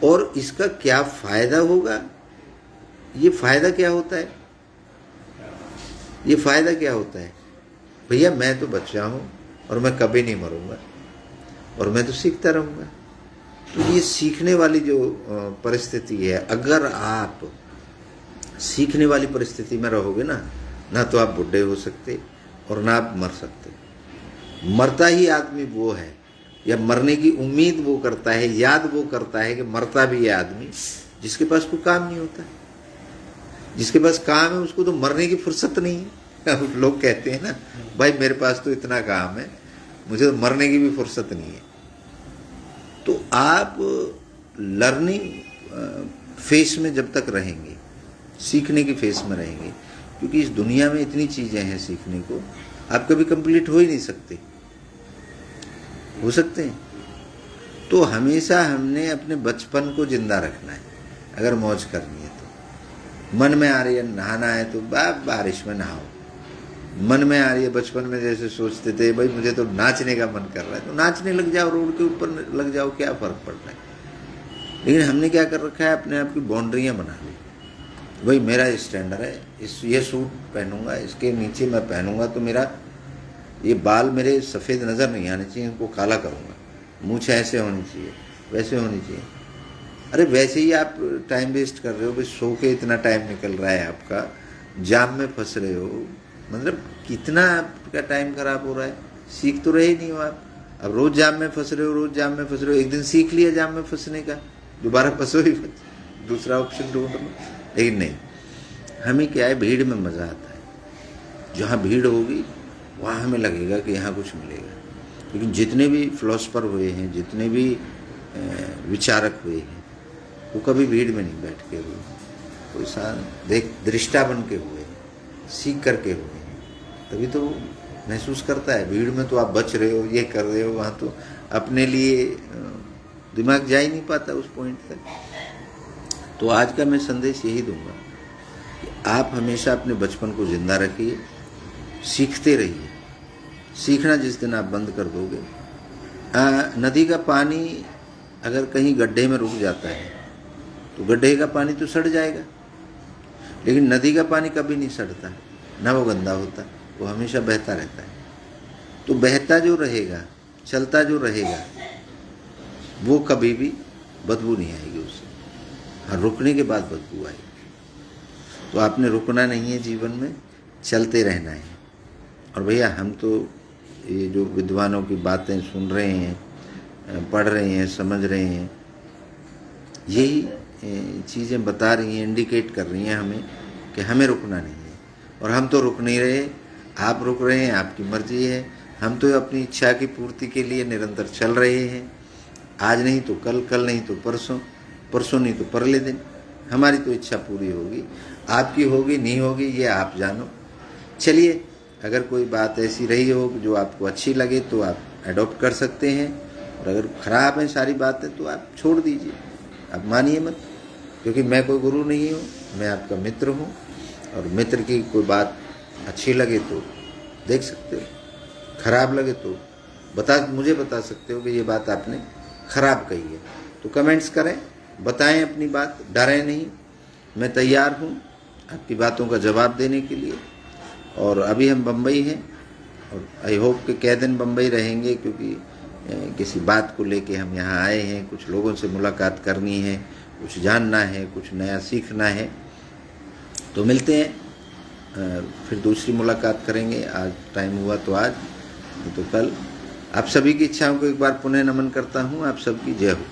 और इसका क्या फ़ायदा होगा, ये फ़ायदा क्या होता है? ये फ़ायदा क्या होता है? भैया मैं तो बच्चा हूँ और मैं कभी नहीं मरूंगा और मैं तो सीखता रहूँगा। तो ये सीखने वाली जो परिस्थिति है, अगर आप सीखने वाली परिस्थिति में रहोगे ना तो आप बुढ़े हो सकते और ना आप मर सकते। मरता ही आदमी वो है, या मरने की उम्मीद वो करता है, याद वो करता है कि मरता भी है आदमी जिसके पास कोई काम नहीं होता। जिसके पास काम है उसको तो मरने की फुर्सत नहीं है। लोग कहते हैं ना, भाई मेरे पास तो इतना काम है, मुझे तो मरने की भी फुर्सत नहीं है। तो आप लर्निंग फेस में जब तक रहेंगे, सीखने की फेस में रहेंगे, क्योंकि इस दुनिया में इतनी चीज़ें हैं सीखने को, आप कभी कंप्लीट हो ही नहीं सकते। हो सकते हैं तो हमेशा हमने अपने बचपन को जिंदा रखना है। अगर मौज करनी है तो मन में आ रही है नहाना है तो बारिश में नहाओ। मन में आ रही है, बचपन में जैसे सोचते थे भाई मुझे तो नाचने का मन कर रहा है तो नाचने लग जाओ, रोड के ऊपर लग जाओ, क्या फ़र्क पड़ रहा है। लेकिन हमने क्या कर रखा है, अपने आप की बाउंड्रियाँ बना ली। भाई मेरा स्टैंडर्ड है, ये सूट पहनूंगा, इसके नीचे मैं पहनूंगा तो मेरा ये बाल मेरे सफ़ेद नज़र नहीं आने चाहिए, इनको काला करूँगा, मूंछ ऐसे होनी चाहिए, वैसे होनी चाहिए। अरे वैसे ही आप टाइम वेस्ट कर रहे हो भाई, सो के इतना टाइम निकल रहा है आपका, जाम में फंस रहे हो, मतलब कितना आपका टाइम खराब हो रहा है। सीख तो रहे नहीं हो आप। अब रोज़ जाम में फंस रहे हो, रोज़ जाम में फंस रहे हो। एक दिन सीख लिया जाम में फंसने का, दोबारा फंसो ही दूसरा ऑप्शन ढूंढ लो। लेकिन नहीं, हमें क्या है, भीड़ में मज़ा आता है। जहाँ भीड़ होगी वहाँ हमें लगेगा कि यहाँ कुछ मिलेगा। लेकिन जितने भी फिलोसफर हुए हैं, जितने भी विचारक हुए हैं, वो कभी भीड़ में नहीं बैठ के हुए, कोई देख दृष्टा बन के हुए, सीख करके हुए हैं। तभी तो महसूस करता है। भीड़ में तो आप बच रहे हो, ये कर रहे हो, वहाँ तो अपने लिए दिमाग जा ही नहीं पाता उस पॉइंट तक। तो आज का मैं संदेश यही दूंगा कि आप हमेशा अपने बचपन को जिंदा रखिए, सीखते रहिए। सीखना जिस दिन आप बंद कर दोगे, नदी का पानी अगर कहीं गड्ढे में रुक जाता है तो गड्ढे का पानी तो सड़ जाएगा, लेकिन नदी का पानी कभी नहीं सड़ता, ना वो गंदा होता, वो हमेशा बहता रहता है। तो बहता जो रहेगा, चलता जो रहेगा, वो कभी भी बदबू नहीं आएगी उससे। हाँ, रुकने के बाद बदबू आएगी। तो आपने रुकना नहीं है, जीवन में चलते रहना है। और भैया हम तो ये जो विद्वानों की बातें सुन रहे हैं, पढ़ रहे हैं, समझ रहे हैं, यही चीज़ें बता रही हैं, इंडिकेट कर रही हैं हमें कि हमें रुकना नहीं है। और हम तो रुक नहीं रहे, आप रुक रहे हैं, आपकी मर्जी है। हम तो अपनी इच्छा की पूर्ति के लिए निरंतर चल रहे हैं। आज नहीं तो कल, कल नहीं तो परसों, परसों नहीं तो परले दिन हमारी तो इच्छा पूरी होगी। आपकी होगी नहीं होगी ये आप जानो। चलिए, अगर कोई बात ऐसी रही हो जो आपको अच्छी लगे तो आप एडॉप्ट कर सकते हैं, और अगर ख़राब है सारी बातें तो आप छोड़ दीजिए, आप मानिए मत। क्योंकि मैं कोई गुरु नहीं हूँ, मैं आपका मित्र हूँ। और मित्र की कोई बात अच्छी लगे तो देख सकते हो, ख़राब लगे तो मुझे बता सकते हो कि ये बात आपने ख़राब कही है। तो कमेंट्स करें, बताएं अपनी बात, डरें नहीं। मैं तैयार हूँ आपकी बातों का जवाब देने के लिए। और अभी हम बम्बई हैं और आई होप कि कई दिन बम्बई रहेंगे, क्योंकि किसी बात को लेके हम यहाँ आए हैं। कुछ लोगों से मुलाकात करनी है, कुछ जानना है, कुछ नया सीखना है। तो मिलते हैं, फिर दूसरी मुलाकात करेंगे। आज टाइम हुआ तो आज, नहीं तो कल। आप सभी की इच्छाओं को एक बार पुनः नमन करता हूँ। आप सबकी जय हो।